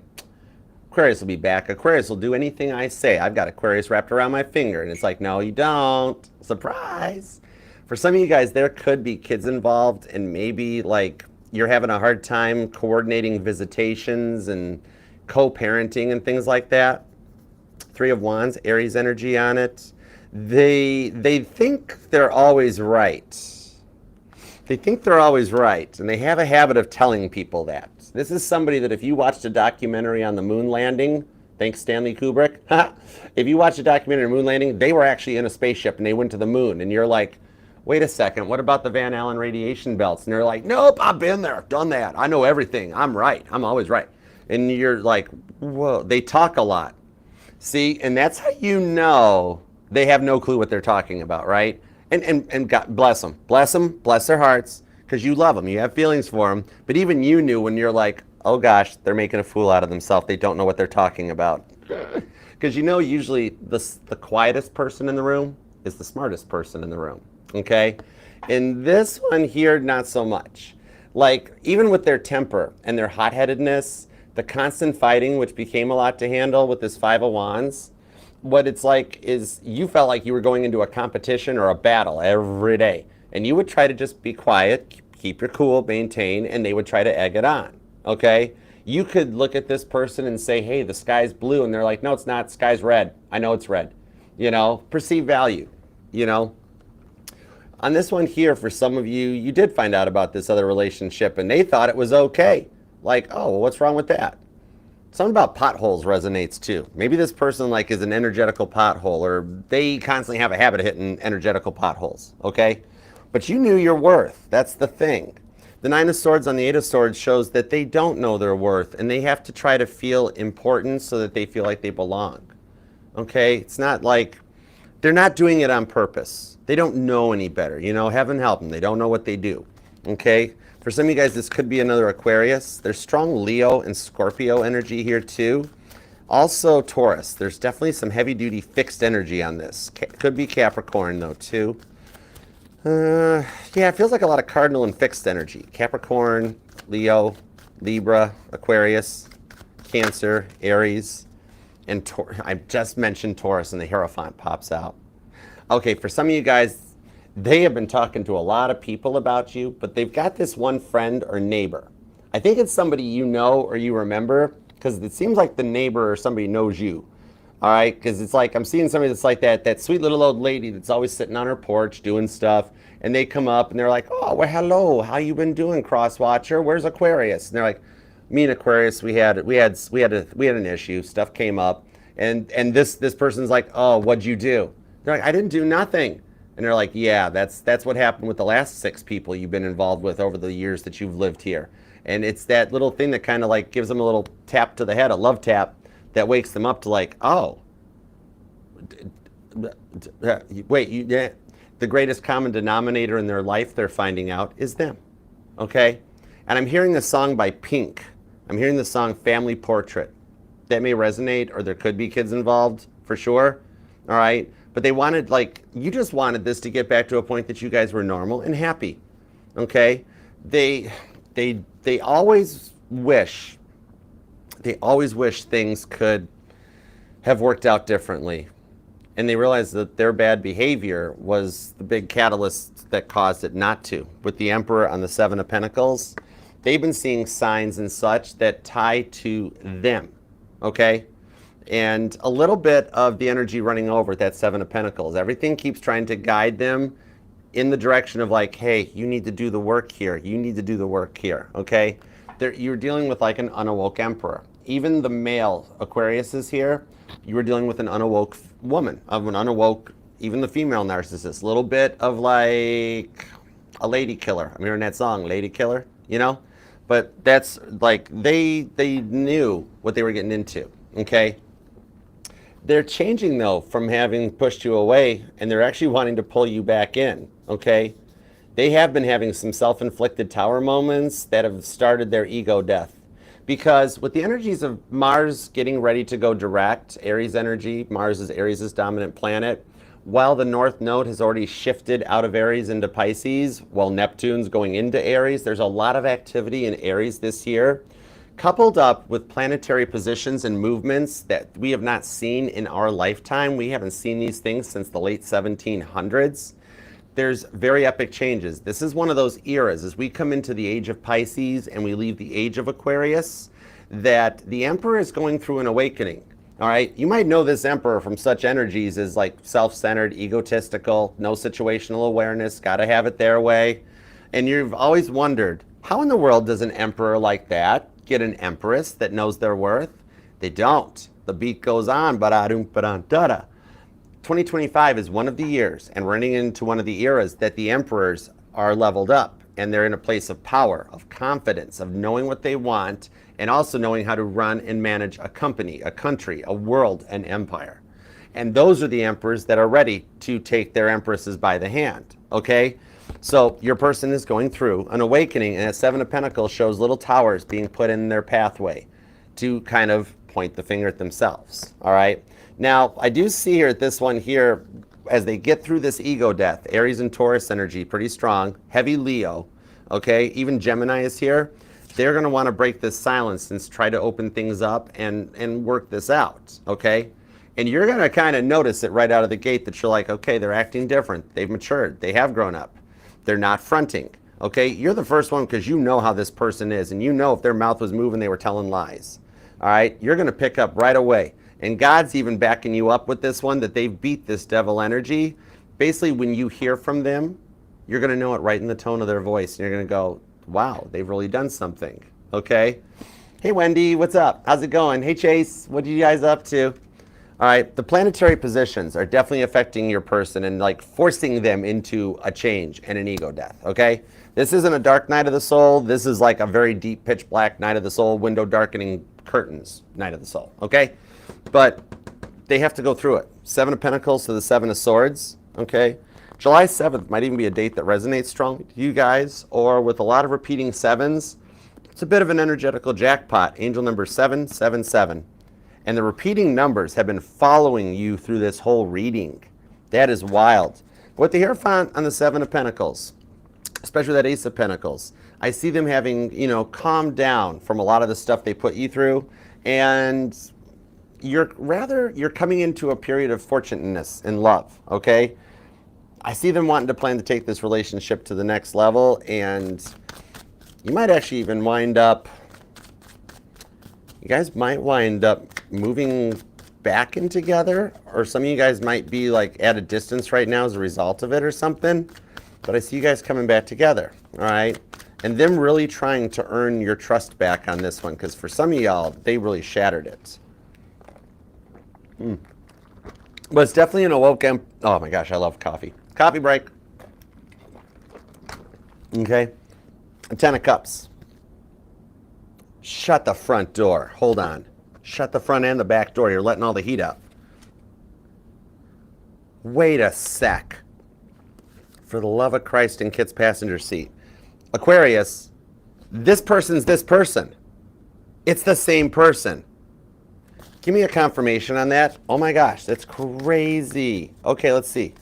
[SPEAKER 1] Aquarius will be back. Aquarius will do anything I say. I've got Aquarius wrapped around my finger. And it's like, no, you don't. Surprise. For some of you guys, there could be kids involved, and maybe like you're having a hard time coordinating visitations and co-parenting and things like that. Three of Wands, Aries energy on it. They think they're always right. They think they're always right, and they have a habit of telling people that. This is somebody that if you watched a documentary on the moon landing, thanks Stanley Kubrick, if you watched a documentary on the moon landing, they were actually in a spaceship and they went to the moon, and you're like, wait a second, what about the Van Allen radiation belts? And they're like, nope, I've been there, done that, I know everything, I'm right, I'm always right. And you're like, whoa, they talk a lot. See, and that's how you know they have no clue what they're talking about, right? And God bless them, bless their hearts, because you love them, you have feelings for them. But even you knew when you're like, oh gosh, they're making a fool out of themselves. They don't know what they're talking about. Because you know usually the quietest person in the room is the smartest person in the room, okay? And this one here, not so much. Like, even with their temper and their hot-headedness, the constant fighting, which became a lot to handle with this Five of Wands, what it's like is you felt like you were going into a competition or a battle every day. And you would try to just be quiet, keep your cool, maintain, and they would try to egg it on, okay? You could look at this person and say, hey, the sky's blue, and they're like, no, it's not, the sky's red. I know it's red. You know, perceived value, you know? On this one here, for some of you, you did find out about this other relationship, and they thought it was okay. Like, oh, well, what's wrong with that? Something about potholes resonates too. Maybe this person like is an energetical pothole, or they constantly have a habit of hitting energetical potholes, okay? But you knew your worth. That's the thing. The Nine of Swords on the Eight of Swords shows that they don't know their worth, and they have to try to feel important so that they feel like they belong. Okay? It's not like they're not doing it on purpose. They don't know any better. You know, heaven help them. They don't know what they do. Okay? For some of you guys, this could be another Aquarius. There's strong Leo and Scorpio energy here too. Also Taurus. There's definitely some heavy-duty fixed energy on this. Could be Capricorn though too. Yeah, it feels like a lot of cardinal and fixed energy. Capricorn, Leo, Libra, Aquarius, Cancer, Aries, and I just mentioned Taurus and the Hierophant pops out. Okay, for some of you guys, they have been talking to a lot of people about you, but they've got this one friend or neighbor. I think it's somebody you know or you remember, because it seems like the neighbor or somebody knows you. All right, because it's like I'm seeing somebody that's like that sweet little old lady that's always sitting on her porch doing stuff, and they come up and they're like, oh, well, hello, how you been doing, Cross Watcher? Where's Aquarius? And they're like, me and Aquarius, we had an issue, stuff came up, and this person's like, oh, what'd you do? They're like, I didn't do nothing. And they're like, yeah, that's what happened with the last 6 people you've been involved with over the years that you've lived here. And it's that little thing that kind of like gives them a little tap to the head, a love tap, that wakes them up to like, oh, wait, the greatest common denominator in their life, they're finding out, is them, okay? And I'm hearing the song by Pink. I'm hearing the song Family Portrait. That may resonate, or there could be kids involved, for sure, all right? But they wanted, like, you just wanted this to get back to a point that you guys were normal and happy, okay? They always wish things could have worked out differently. And they realized that their bad behavior was the big catalyst that caused it not to. With the Emperor on the Seven of Pentacles, they've been seeing signs and such that tie to them, okay? And a little bit of the energy running over at that Seven of Pentacles. Everything keeps trying to guide them in the direction of like, hey, you need to do the work here. You need to do the work here, okay? You're dealing with like an unawoke emperor. even the male Aquarius is here, you were dealing with an unawoke woman, of an unawoke, even the female narcissist. A little bit of like a lady killer. I'm hearing that song, Lady Killer, you know? But that's like, they knew what they were getting into, okay? They're changing though from having pushed you away, and they're actually wanting to pull you back in, okay? They have been having some self-inflicted tower moments that have started their ego death. Because with the energies of Mars getting ready to go direct, Aries energy, Mars is Aries' dominant planet, while the North Node has already shifted out of Aries into Pisces, while Neptune's going into Aries, there's a lot of activity in Aries this year, coupled up with planetary positions and movements that we have not seen in our lifetime. We haven't seen these things since the late 1700s. There's very epic changes. This is one of those eras, as we come into the age of Pisces and we leave the age of Aquarius, that the Emperor is going through an awakening. All right, you might know this Emperor from such energies as like self-centered, egotistical, no situational awareness, gotta have it their way. And you've always wondered, how in the world does an Emperor like that get an Empress that knows their worth? They don't. The beat goes on, ba-da-dum-ba-da-da-da. 2025 is one of the years, and we're running into one of the eras that the emperors are leveled up, and they're in a place of power, of confidence, of knowing what they want, and also knowing how to run and manage a company, a country, a world, an empire. And those are the emperors that are ready to take their empresses by the hand, okay? So your person is going through an awakening, and a Seven of Pentacles shows little towers being put in their pathway to kind of point the finger at themselves, all right? Now, I do see here at this one here, as they get through this ego death, Aries and Taurus energy, pretty strong, heavy Leo, okay? Even Gemini is here. They're going to want to break this silence and try to open things up and work this out, okay? And you're going to kind of notice it right out of the gate that you're like, okay, they're acting different. They've matured. They have grown up. They're not fronting, okay? You're the first one because you know how this person is, and you know if their mouth was moving, they were telling lies, all right? You're going to pick up right away. And God's even backing you up with this one, that they've beat this devil energy. Basically, when you hear from them, you're going to know it right in the tone of their voice. And you're going to go, wow, they've really done something, okay? Hey, Wendy, what's up? How's it going? Hey, Chase, what are you guys up to? All right, the planetary positions are definitely affecting your person and like forcing them into a change and an ego death, okay? This isn't a dark night of the soul. This is like a very deep pitch black night of the soul, window darkening curtains night of the soul, okay? But they have to go through it. Seven of Pentacles to the Seven of Swords, okay? July 7th might even be a date that resonates strongly to you guys, or with a lot of repeating sevens. It's a bit of an energetical jackpot. Angel number 777. And the repeating numbers have been following you through this whole reading. That is wild. With the Hierophant on the Seven of Pentacles, especially that Ace of Pentacles, I see them having, you know, calmed down from a lot of the stuff they put you through, and you're coming into a period of fortunateness in love, okay? I see them wanting to plan to take this relationship to the next level, and you might actually even wind up, you guys might wind up moving back in together, or some of you guys might be like at a distance right now as a result of it or something, but I see you guys coming back together, all right? And them really trying to earn your trust back on this one, because for some of y'all, they really shattered it. But it's definitely an awoke. Oh my gosh, I love coffee. Coffee break. Okay. Ten of Cups. Shut the front door. Hold on. Shut the front and the back door. You're letting all the heat up. Wait a sec. For the love of Christ in Kit's passenger seat. Aquarius, this person's this person. It's the same person. Give me a confirmation on that. Oh my gosh, that's crazy. Okay, let's see.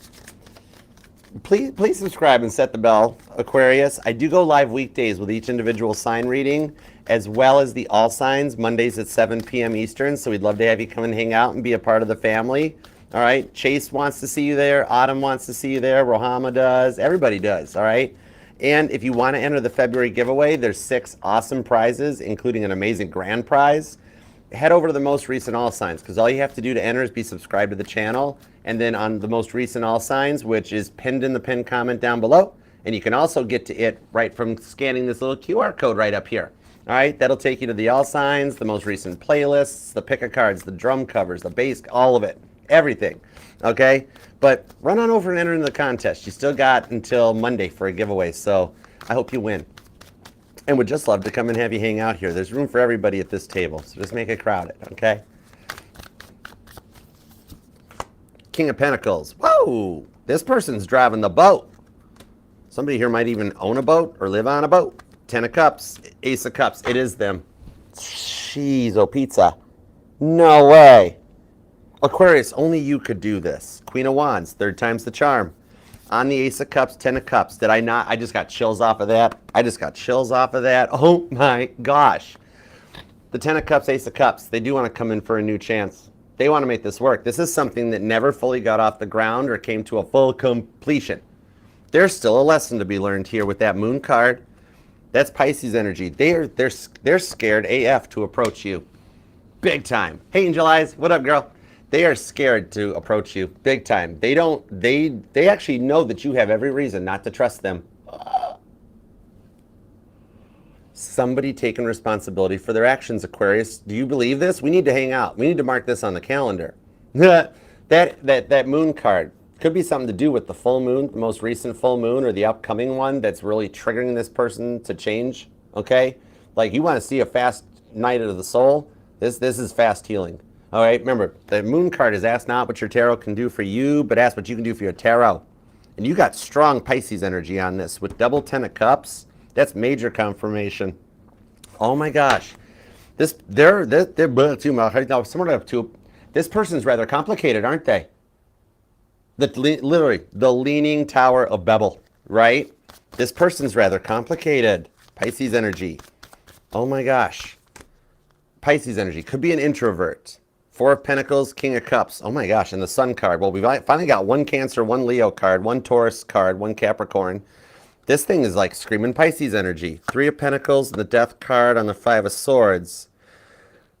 [SPEAKER 1] Please subscribe and set the bell, Aquarius. I do go live weekdays with each individual sign reading, as well as the all signs, Mondays at 7 p.m. Eastern. So we'd love to have you come and hang out and be a part of the family. All right, Chase wants to see you there. Autumn wants to see you there. Rohama does. Everybody does, all right? And if you want to enter the February giveaway, there's 6 awesome prizes, including an amazing grand prize. Head over to the most recent all signs, because all you have to do to enter is be subscribed to the channel, and then on the most recent all signs, which is pinned in the pinned comment down below, and you can also get to it right from scanning this little QR code right up here. All right, that'll take you to the all signs, the most recent playlists, the pick a cards, the drum covers, the bass, all of it, everything. Okay, but run on over and enter into the contest. You still got until Monday for a giveaway, so I hope you win. And would just love to come and have you hang out here. There's room for everybody at this table, so just make it crowded, okay? King of Pentacles. Whoa! This person's driving the boat. Somebody here might even own a boat or live on a boat. 10 of Cups, Ace of Cups. It is them. Jeez, oh pizza. No way. Aquarius, only you could do this. Queen of Wands, third time's the charm. On the Ace of Cups, 10 of Cups. Did I not? I just got chills off of that. I just got chills off of that. Oh my gosh. The 10 of Cups, Ace of Cups. They do want to come in for a new chance. They want to make this work. This is something that never fully got off the ground or came to a full completion. There's still a lesson to be learned here with that Moon card. That's Pisces energy. They're scared AF to approach you. Big time. Hey, Angel Eyes. What up, girl? They are scared to approach you big time. They actually know that you have every reason not to trust them. Somebody taking responsibility for their actions, Aquarius. Do you believe this? We need to hang out. We need to mark this on the calendar. that Moon card could be something to do with the full moon, the most recent full moon, or the upcoming one that's really triggering this person to change. Okay? Like you want to see a fast night of the soul. This is fast healing. All right, remember, the Moon card is ask not what your tarot can do for you, but ask what you can do for your tarot. And you got strong Pisces energy on this. With double 10 of Cups, that's major confirmation. Oh my gosh. This person's rather complicated, aren't they? Literally, the Leaning Tower of Babel, right? This person's rather complicated. Pisces energy. Oh my gosh. Pisces energy. Could be an introvert. 4 of Pentacles, King of Cups. Oh my gosh, and the Sun card. Well, we finally got one Cancer, one Leo card, one Taurus card, one Capricorn. This thing is like screaming Pisces energy. 3 of Pentacles and the Death card on the 5 of Swords.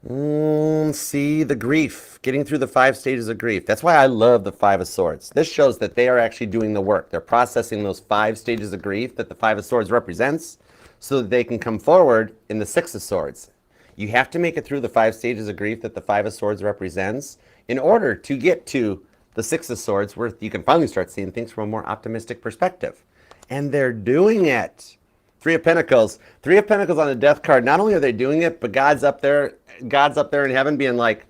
[SPEAKER 1] See, the grief. Getting through the 5 stages of grief. That's why I love the 5 of Swords. This shows that they are actually doing the work. They're processing those 5 stages of grief that the 5 of Swords represents so that they can come forward in the 6 of Swords. You have to make it through the 5 stages of grief that the 5 of Swords represents in order to get to the 6 of Swords, where you can finally start seeing things from a more optimistic perspective. And they're doing it. 3 of Pentacles. 3 of Pentacles on the Death card. Not only are they doing it, but God's up there in heaven being like,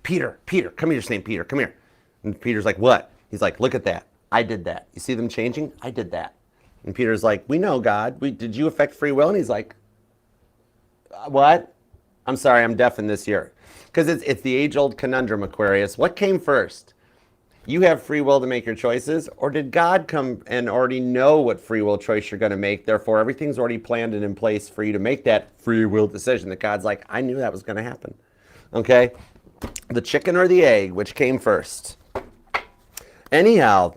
[SPEAKER 1] Peter, come here, St. Peter, come here. And Peter's like, what? He's like, look at that. I did that. You see them changing? I did that. And Peter's like, we know, God. Did you affect free will? And he's like, what? I'm sorry, I'm deaf in this year. Because it's the age-old conundrum, Aquarius. What came first? You have free will to make your choices, or did God come and already know what free will choice you're going to make? Therefore, everything's already planned and in place for you to make that free will decision that God's like, I knew that was going to happen. Okay? The chicken or the egg, which came first? Anyhow,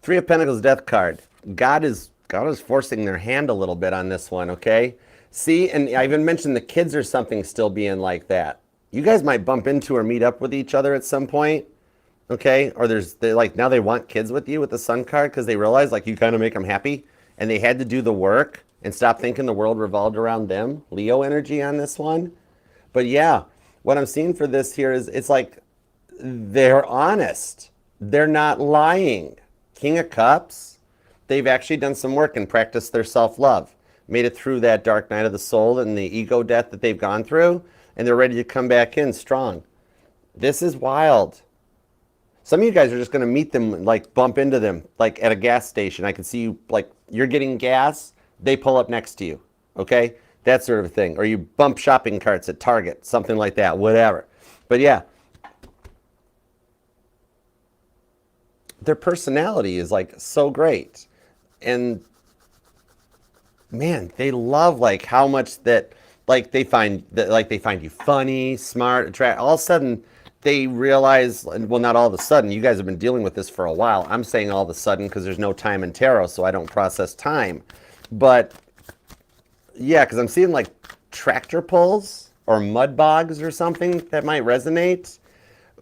[SPEAKER 1] 3 of Pentacles Death card. God is forcing their hand a little bit on this one, okay? See, and I even mentioned the kids or something still being like that. You guys might bump into or meet up with each other at some point, okay? Or they're like, now they want kids with you with the Sun card because they realize like you kind of make them happy and they had to do the work and stop thinking the world revolved around them. Leo energy on this one. But yeah, what I'm seeing for this here is it's like they're honest. They're not lying. King of Cups, they've actually done some work and practiced their self-love. Made it through that dark night of the soul and the ego death that they've gone through, and they're ready to come back in strong. This is wild. Some of you guys are just going to meet them, like bump into them, like at a gas station. I can see you, like you're getting gas, they pull up next to you, okay? That sort of thing. Or you bump shopping carts at Target, something like that, whatever. But yeah, their personality is like so great. And man, they love like how much that like they find you funny, smart, attract. All of a sudden they realize, well, not all of a sudden, you guys have been dealing with this for a while. I'm saying all of a sudden because there's no time in tarot, so I don't process time. But yeah, because I'm seeing like tractor pulls or mud bogs or something that might resonate.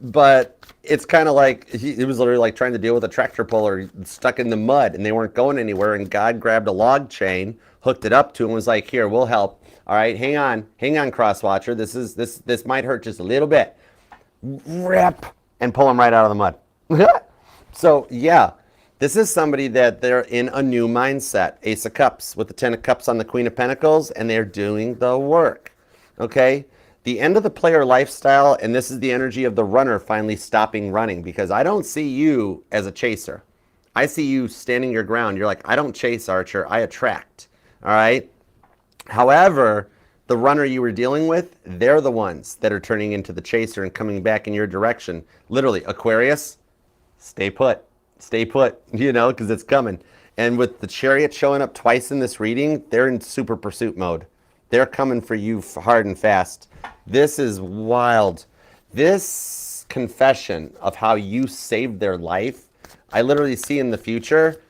[SPEAKER 1] But it's kind of like he was literally like trying to deal with a tractor puller stuck in the mud and they weren't going anywhere. And God grabbed a log chain, hooked it up to him, and was like, here, we'll help. All right, hang on, cross watcher. This might hurt just a little bit. Rip and pull them right out of the mud. So yeah, this is somebody that they're in a new mindset. Ace of Cups with the 10 of Cups on the Queen of Pentacles, and they're doing the work. Okay, the end of the player lifestyle, and this is the energy of the runner finally stopping running, because I don't see you as a chaser. I see you standing your ground. You're like, I don't chase, Archer, I attract. All right. However, the runner you were dealing with, they're the ones that are turning into the chaser and coming back in your direction. Literally, Aquarius, stay put, you know, because it's coming. And with the Chariot showing up twice in this reading, they're in super pursuit mode. They're coming for you hard and fast. This is wild. This confession of how you saved their life, I literally see in the future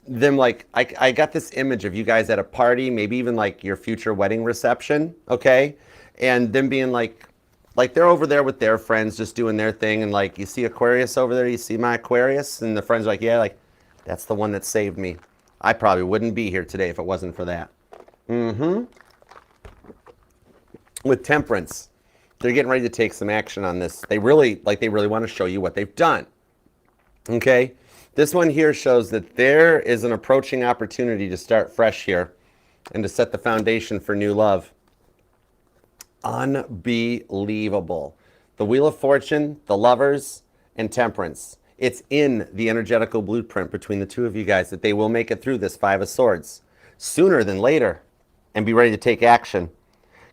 [SPEAKER 1] them like, I got this image of you guys at a party, maybe even like your future wedding reception, okay? And them being like they're over there with their friends just doing their thing, and like, you see Aquarius over there, you see my Aquarius? And the friends are like, yeah, like, that's the one that saved me. I probably wouldn't be here today if it wasn't for that. With Temperance, they're getting ready to take some action on this. They really want to show you what they've done. Okay? This one here shows that there is an approaching opportunity to start fresh here and to set the foundation for new love. Unbelievable. The Wheel of Fortune, the Lovers, and Temperance. It's in the energetical blueprint between the two of you guys that they will make it through this Five of Swords sooner than later and be ready to take action.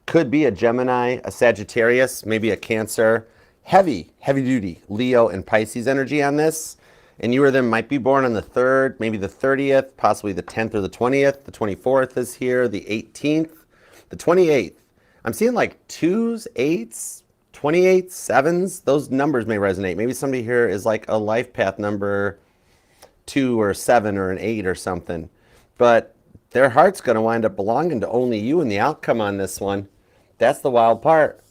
[SPEAKER 1] Could be a Gemini, a Sagittarius, maybe a Cancer. Heavy duty Leo and Pisces energy on this. And you or them might be born on the 3rd, maybe the 30th, possibly the 10th or the 20th. The 24th is here, the 18th, the 28th. I'm seeing like 2s, 8s, 28s, 7s. Those numbers may resonate. Maybe somebody here is like a life path number 2 or 7 or an 8 or something. But their heart's going to wind up belonging to only you in the outcome on this one. That's the wild part.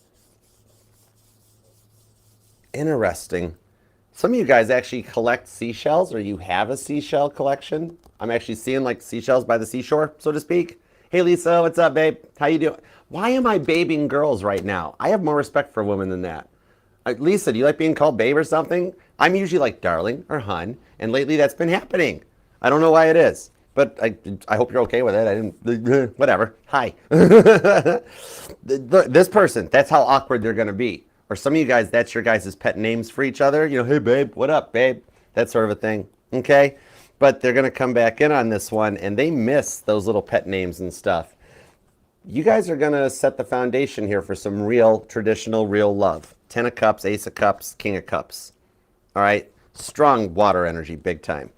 [SPEAKER 1] Interesting. Some of you guys actually collect seashells, or you have a seashell collection. I'm actually seeing like seashells by the seashore, so to speak. Hey Lisa, what's up, babe? How you doing? Why am I babing girls right now? I have more respect for women than that. Lisa, do you like being called babe or something? I'm usually like darling or hun, and lately that's been happening. I don't know why it is, but I hope you're okay with it. I didn't, whatever. Hi. This person, that's how awkward they're going to be. Or some of you guys, that's your guys' pet names for each other. You know, hey, babe, what up, babe? That sort of a thing, okay? But they're going to come back in on this one, and they miss those little pet names and stuff. You guys are going to set the foundation here for some real, traditional, real love. 10 of Cups, Ace of Cups, King of Cups. All right? Strong water energy, big time.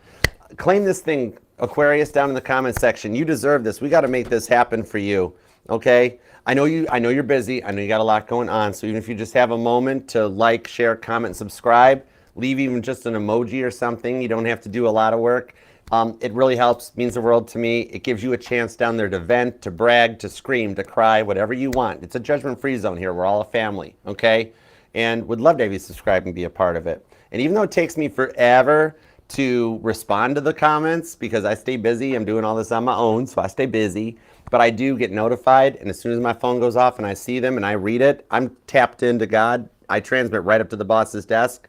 [SPEAKER 1] Claim this thing, Aquarius, down in the comment section. You deserve this. We got to make this happen for you, okay? I know you're busy. I know you got a lot going on. So even if you just have a moment to like, share, comment, subscribe, leave even just an emoji or something. You don't have to do a lot of work. It really helps, means the world to me. It gives you a chance down there to vent, to brag, to scream, to cry, whatever you want. It's a judgment-free zone here. We're all a family, okay? And would love to have you subscribe and be a part of it. And even though it takes me forever to respond to the comments, because I stay busy, I'm doing all this on my own, so I stay busy. But I do get notified, and as soon as my phone goes off and I see them and I read it, I'm tapped into God. I transmit right up to the boss's desk.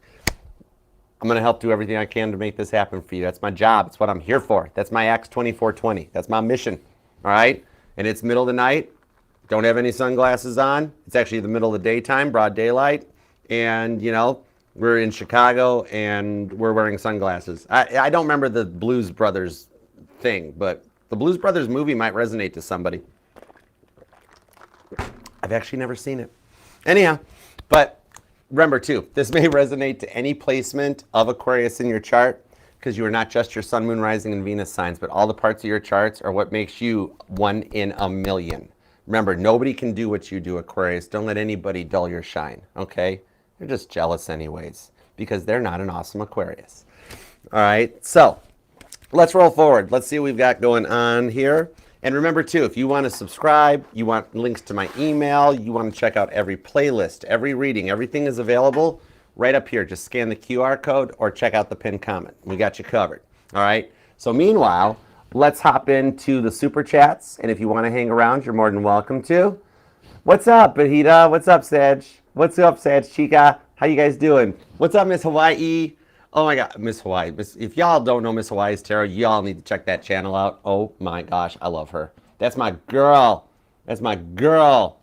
[SPEAKER 1] I'm going to help do everything I can to make this happen for you. That's my job. It's what I'm here for. That's my Acts 24:20. That's my mission, all right? And it's middle of the night. Don't have any sunglasses on. It's actually the middle of the daytime, broad daylight. And, you know, we're in Chicago, and we're wearing sunglasses. I don't remember the Blues Brothers thing, but the Blues Brothers movie might resonate to somebody. I've actually never seen it. Anyhow, but remember too, this may resonate to any placement of Aquarius in your chart, because you are not just your sun, moon, rising, and Venus signs, but all the parts of your charts are what makes you 1 in a million. Remember, nobody can do what you do, Aquarius. Don't let anybody dull your shine, okay? They're just jealous anyways, because they're not an awesome Aquarius. All right, so let's roll forward. Let's see what we've got going on here. And remember too, if you want to subscribe, you want links to my email, you want to check out every playlist, every reading, everything is available right up here. Just scan the QR code or check out the pinned comment. We got you covered. All right. So meanwhile, let's hop into the super chats. And if you want to hang around, you're more than welcome to. What's up, Bahita? What's up, Sage? What's up, Sage Chica? How you guys doing? What's up, Miss Hawaii? Oh my God, Miss Hawaii. If y'all don't know Miss Hawaii's tarot, y'all need to check that channel out. Oh my gosh, I love her. That's my girl. That's my girl,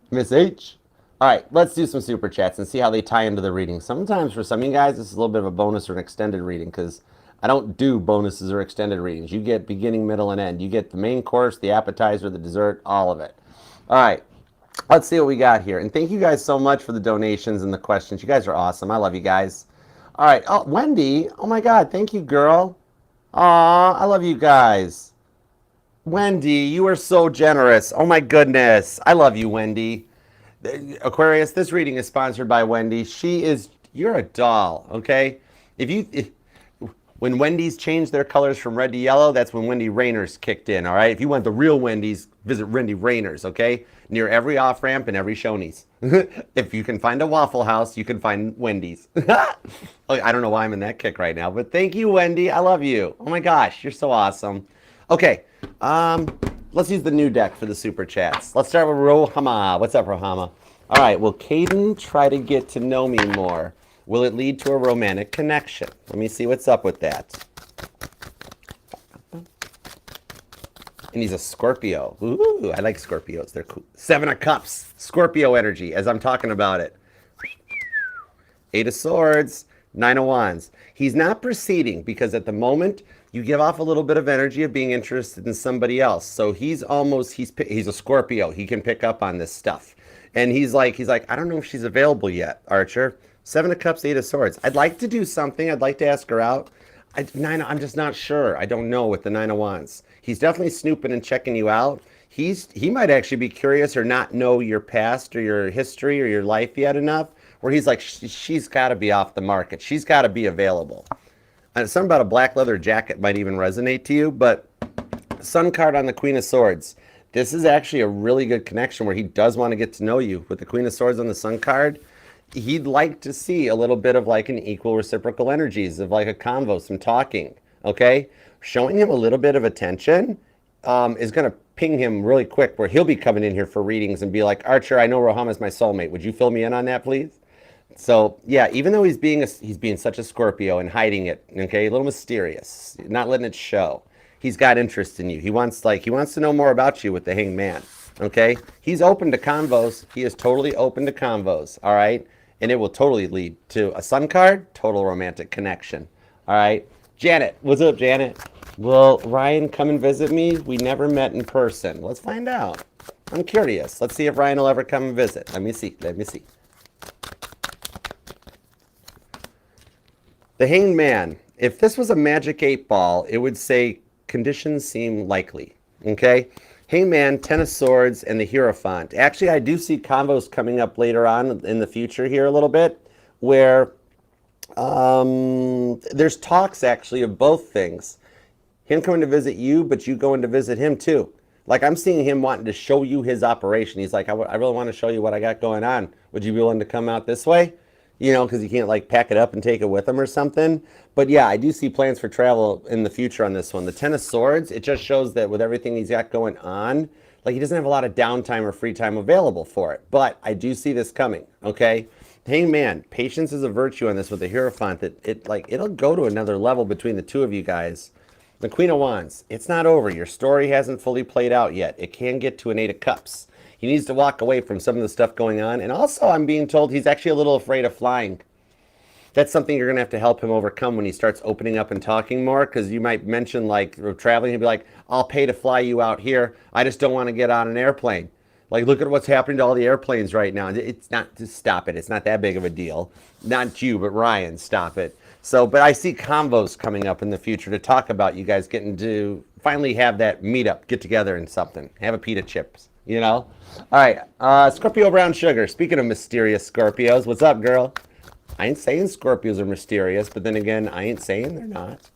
[SPEAKER 1] Miss H. All right, let's do some super chats and see how they tie into the reading. Sometimes for some of you guys, this is a little bit of a bonus or an extended reading because I don't do bonuses or extended readings. You get beginning, middle, and end. You get the main course, the appetizer, the dessert, all of it. All right, let's see what we got here. And thank you guys so much for the donations and the questions. You guys are awesome. I love you guys. All right. Oh, Wendy. Oh, my God. Thank you, girl. Aw, I love you guys. Wendy, you are so generous. Oh, my goodness. I love you, Wendy. Aquarius, this reading is sponsored by Wendy. You're a doll, okay? When Wendy's changed their colors from red to yellow, that's when Wendy Raynor's kicked in, all right? If you want the real Wendy's, visit Wendy Raynor's, okay? Near every off-ramp and every Shoney's. If you can find a Waffle House, you can find Wendy's. I don't know why I'm in that kick right now, but thank you, Wendy. I love you. Oh my gosh, you're so awesome. Okay, let's use the new deck for the super chats. Let's start with Rohama. What's up, Rohama? All right, will Caden try to get to know me more? Will it lead to a romantic connection? Let me see what's up with that. And he's a Scorpio. Ooh, I like Scorpios. They're cool. 7 of Cups. Scorpio energy as I'm talking about it. 8 of Swords. 9 of Wands. He's not proceeding because at the moment you give off a little bit of energy of being interested in somebody else. So he's a Scorpio. He can pick up on this stuff. And he's like, I don't know if she's available yet, Archer. 7 of Cups, 8 of Swords. I'd like to do something. I'd like to ask her out. I'm just not sure. I don't know with the 9 of Wands. He's definitely snooping and checking you out. He might actually be curious or not know your past or your history or your life yet enough where he's like, she's got to be off the market. She's got to be available. Something about a black leather jacket might even resonate to you, but Sun card on the Queen of Swords. This is actually a really good connection where he does want to get to know you. With the Queen of Swords on the Sun card, he'd like to see a little bit of like an equal reciprocal energies of like a convo, some talking, okay? Showing him a little bit of attention is going to ping him really quick where he'll be coming in here for readings and be like, Archer, I know Rohama's my soulmate. Would you fill me in on that, please? So, yeah, even though he's being such a Scorpio and hiding it, okay, a little mysterious, not letting it show. He's got interest in you. He wants to know more about you with the Hanged Man, okay? He's open to convos. He is totally open to convos, all right? And it will totally lead to a Sun card, total romantic connection, all right? Janet, what's up, Janet? Will Ryan come and visit me? We never met in person. Let's find out. I'm curious. Let's see if Ryan will ever come and visit. Let me see. The Hanged Man. If this was a magic 8-ball, it would say conditions seem likely, okay? Hanged Man, 10 of Swords, and the Hierophant. Actually, I do see convos coming up later on in the future here a little bit where there's talks actually of both things. Him coming to visit you, but you going to visit him too. Like I'm seeing him wanting to show you his operation. He's like, I really want to show you what I got going on. Would you be willing to come out this way? You know, because you can't like pack it up and take it with him or something. But yeah, I do see plans for travel in the future on this one. The 10 of Swords, it just shows that with everything he's got going on, like he doesn't have a lot of downtime or free time available for it. But I do see this coming, okay? Hanged Man, patience is a virtue on this with the Hierophant. That it'll go to another level between the two of you guys. The Queen of Wands, it's not over. Your story hasn't fully played out yet. It can get to an 8 of Cups. He needs to walk away from some of the stuff going on. And also, I'm being told he's actually a little afraid of flying. That's something you're going to have to help him overcome when he starts opening up and talking more. Because you might mention, like, traveling. He'll be like, I'll pay to fly you out here. I just don't want to get on an airplane. Like, look at what's happening to all the airplanes right now. It's not, just stop it. It's not that big of a deal. Not you, but Ryan, stop it. So, but I see convos coming up in the future to talk about you guys getting to finally have that meetup, get together and something. Have a pita chips, you know? All right, Scorpio Brown Sugar. Speaking of mysterious Scorpios, what's up, girl? I ain't saying Scorpios are mysterious, but then again, I ain't saying they're not.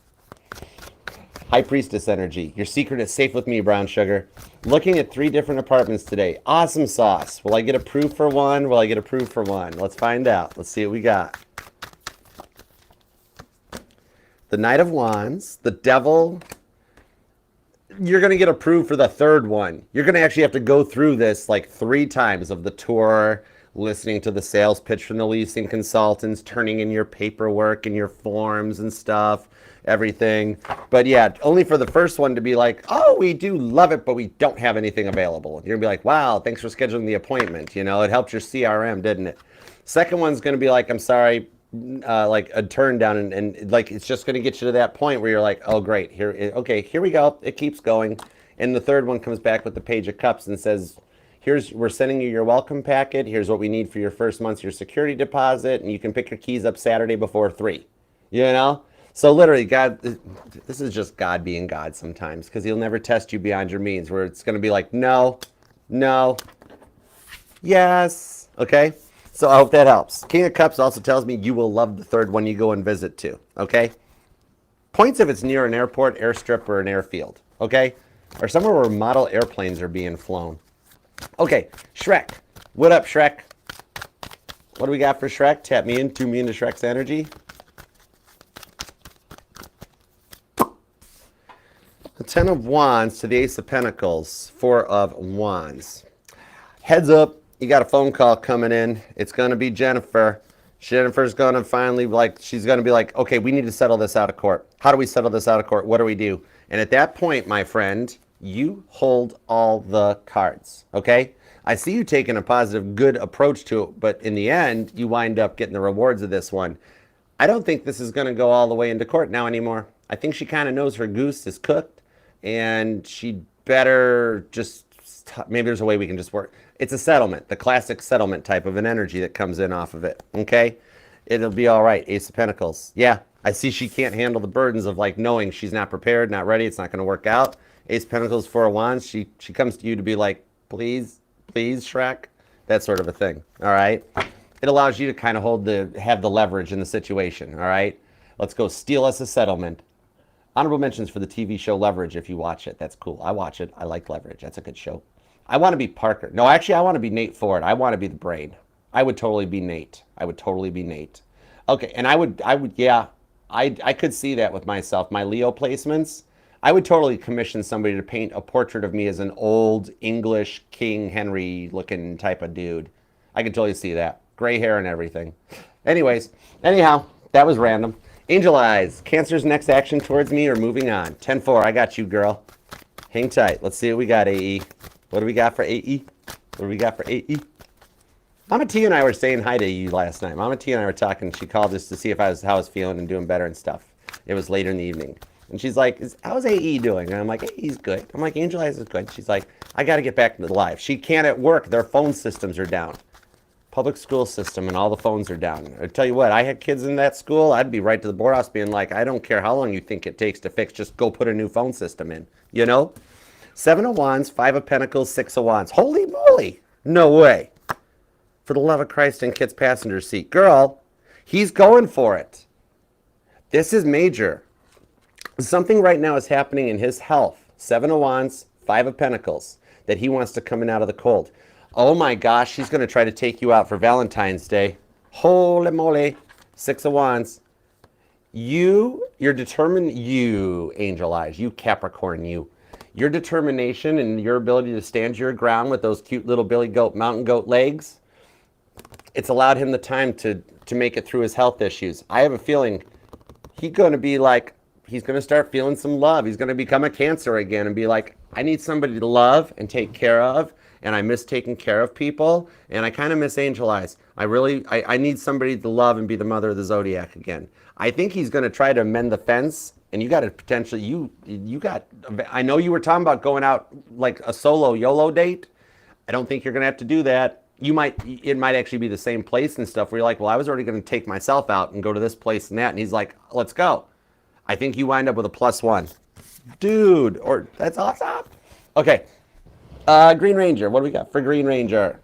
[SPEAKER 1] High Priestess energy. Your secret is safe with me, Brown Sugar. Looking at 3 different apartments today. Awesome sauce. Will I get approved for one? Will I get approved for one? Let's find out. Let's see what we got. The Knight of Wands, the Devil, you're going to get approved for the third one. You're going to actually have to go through this like 3 times of the tour, listening to the sales pitch from the leasing consultants, turning in your paperwork and your forms and stuff, everything. But yeah, only for the first one to be like, oh, we do love it, but we don't have anything available. You're going to be like, wow, thanks for scheduling the appointment. You know, it helped your CRM, didn't it? Second one's going to be like, I'm sorry, like a turn down, and like it's just going to get you to that point where you're like, oh great, okay, here we go, it keeps going. And the third one comes back with the Page of Cups and says, we're sending you your welcome packet, here's what we need for your first month's your security deposit, and you can pick your keys up Saturday before 3. You know, so literally God, this is just God being God sometimes, because he'll never test you beyond your means, where it's going to be like, no, yes, okay. So I hope that helps. King of Cups also tells me you will love the third one you go and visit too, okay? Points if it's near an airport, airstrip, or an airfield, okay? Or somewhere where model airplanes are being flown. Okay, Shrek. What up, Shrek? What do we got for Shrek? Tap me in, tune me into Shrek's energy. The 10 of Wands to the Ace of Pentacles, 4 of Wands. Heads up. You got a phone call coming in. It's going to be Jennifer. Jennifer's going to finally, she's going to be like, okay, we need to settle this out of court. How do we settle this out of court? What do we do? And at that point, my friend, you hold all the cards, okay? I see you taking a positive, good approach to it, but in the end, you wind up getting the rewards of this one. I don't think this is going to go all the way into court now anymore. I think she kind of knows her goose is cooked, and she better just, maybe there's a way we can just work. It's a settlement, the classic settlement type of an energy that comes in off of it, okay? It'll be all right. Ace of Pentacles. Yeah, I see she can't handle the burdens of like knowing she's not prepared, not ready, it's not going to work out. Ace of Pentacles, 4 of Wands. She comes to you to be like, please, Shrek, that sort of a thing, all right? It allows you to kind of have the leverage in the situation, all right? Let's go steal us a settlement. Honorable mentions for the TV show Leverage if you watch it. That's cool. I watch it. I like Leverage. That's a good show. I want to be Parker. No, actually, I want to be Nate Ford. I want to be the brain. I would totally be Nate. Okay, and I would, yeah, I could see that with myself. My Leo placements, I would totally commission somebody to paint a portrait of me as an old English King Henry looking type of dude. I could totally see that. Gray hair and everything. Anyhow, that was random. Angel Eyes, Cancer's next action towards me or moving on? 10-4, I got you, girl. Hang tight. Let's see what we got, AE. What do we got for AE? Mama T and I were saying hi to you last night. Mama T and I were talking. She called us to see how I was feeling and doing better and stuff. It was later in the evening. And she's like, how's AE doing? And I'm like, AE's good. I'm like, Angel Eyes is good. She's like, I got to get back to the live. She can't at work. Their phone systems are down. Public school system and all the phones are down. I tell you what, I had kids in that school. I'd be right to the boardhouse being like, I don't care how long you think it takes to fix. Just go put a new phone system in, you know? 7 of Wands, 5 of Pentacles, 6 of Wands. Holy moly. No way. For the love of Christ in Kit's passenger seat. Girl, he's going for it. This is major. Something right now is happening in his health. 7 of Wands, 5 of Pentacles. That he wants to come in out of the cold. Oh my gosh, he's going to try to take you out for Valentine's Day. Holy moly. 6 of Wands. You're determined, you Angel Eyes, you Capricorn, you. Your determination and your ability to stand your ground with those cute little Billy Goat, mountain goat legs, it's allowed him the time to make it through his health issues. I have a feeling he's going to be like, he's going to start feeling some love. He's going to become a Cancer again and be like, I need somebody to love and take care of, and I miss taking care of people, and I kind of miss Angel Eyes. I need somebody to love and be the mother of the zodiac again. I think he's going to try to mend the fence. And you got to potentially, I know you were talking about going out like a solo YOLO date. I don't think you're going to have to do that. It might actually be the same place and stuff where you're like, well, I was already going to take myself out and go to this place and that. And he's like, let's go. I think you wind up with a +1. Dude, that's awesome. Okay. Green Ranger, what do we got for Green Ranger?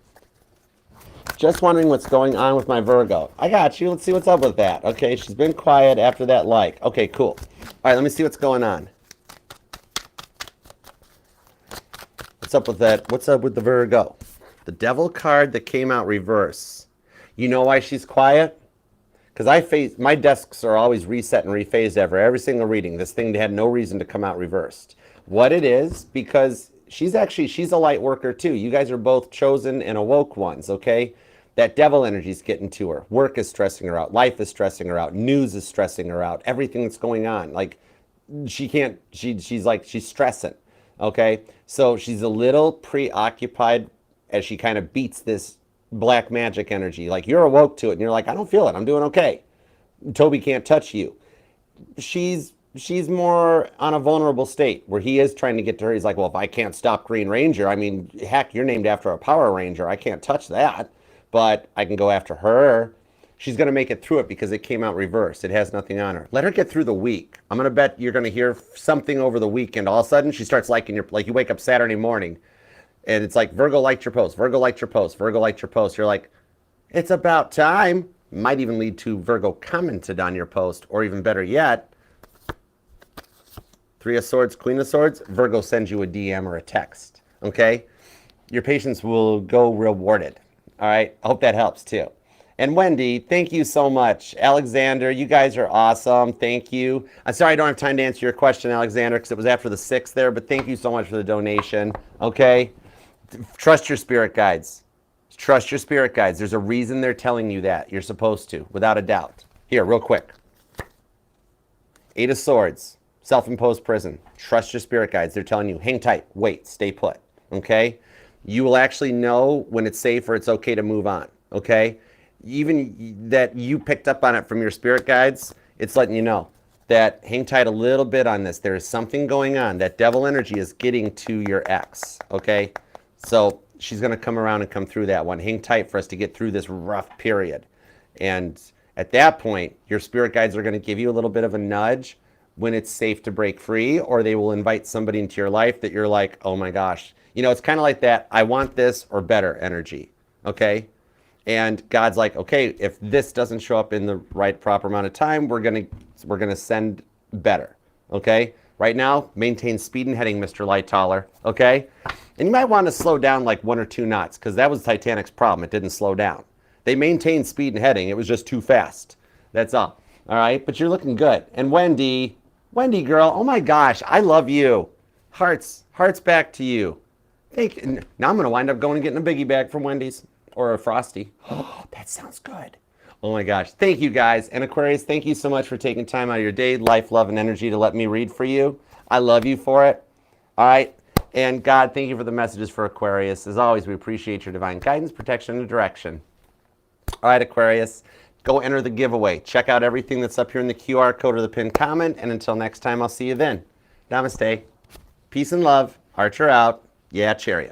[SPEAKER 1] Just wondering what's going on with my Virgo. I got you. Let's see what's up with that. Okay, she's been quiet after that like. Okay, cool. All right, let me see what's going on. What's up with that? What's up with the Virgo? The Devil card that came out reverse. You know why she's quiet? Because my desks are always reset and rephased every single reading. This thing had no reason to come out reversed. What it is, because she's a light worker too. You guys are both chosen and awoke ones, okay? That devil energy is getting to her. Work is stressing her out. Life is stressing her out. News is stressing her out. Everything that's going on. Like, she's stressing, okay? So she's a little preoccupied as she kind of beats this black magic energy. Like, you're awoke to it and you're like, I don't feel it. I'm doing okay. Toby can't touch you. She's more on a vulnerable state where he is trying to get to her. He's like, well, if I can't stop Green Ranger, I mean, heck, you're named after a Power Ranger. I can't touch that, but I can go after her. She's going to make it through it because it came out reversed. It has nothing on her. Let her get through the week. I'm going to bet you're going to hear something over the weekend. All of a sudden, she starts liking your, like you wake up Saturday morning and it's like, Virgo liked your post, Virgo liked your post, Virgo liked your post. You're like, it's about time. Might even lead to Virgo commented on your post, or even better yet, Three of Swords, Queen of Swords, Virgo sends you a DM or a text, okay? Your patience will go rewarded, all right? I hope that helps too. And Wendy, thank you so much. Alexander, you guys are awesome. Thank you. I'm sorry I don't have time to answer your question, Alexander, because it was after the 6th there, but thank you so much for the donation, okay? Trust your spirit guides. Trust your spirit guides. There's a reason they're telling you that. You're supposed to, without a doubt. Here, real quick. 8 of Swords, self-imposed prison. Trust your spirit guides. They're telling you, hang tight, wait, stay put, okay? You will actually know when it's safe or it's okay to move on, okay? Even that you picked up on it from your spirit guides, it's letting you know that hang tight a little bit on this. There is something going on. That devil energy is getting to your ex, okay? So she's going to come around and come through that one. Hang tight for us to get through this rough period. And at that point, your spirit guides are going to give you a little bit of a nudge when it's safe to break free, or they will invite somebody into your life that you're like, oh my gosh. You know, it's kind of like that, I want this or better energy, okay? And God's like, okay, if this doesn't show up in the right proper amount of time, we're gonna send better, okay? Right now, maintain speed and heading, Mr. Lightaller, okay? And you might want to slow down like 1 or 2 knots, because that was Titanic's problem. It didn't slow down. They maintained speed and heading. It was just too fast. That's all. All right? But you're looking good. And Wendy girl, oh my gosh, I love you. Hearts back to you. Thank you. Now I'm going to wind up going and getting a biggie bag from Wendy's or a Frosty. Oh, that sounds good. Oh my gosh. Thank you guys. And Aquarius, thank you so much for taking time out of your day, life, love, and energy to let me read for you. I love you for it. All right? And God, thank you for the messages for Aquarius. As always, we appreciate your divine guidance, protection, and direction. All right, Aquarius, go enter the giveaway. Check out everything that's up here in the QR code or the pinned comment. And until next time, I'll see you then. Namaste. Peace and love. Archer out. Yeah, Chariot.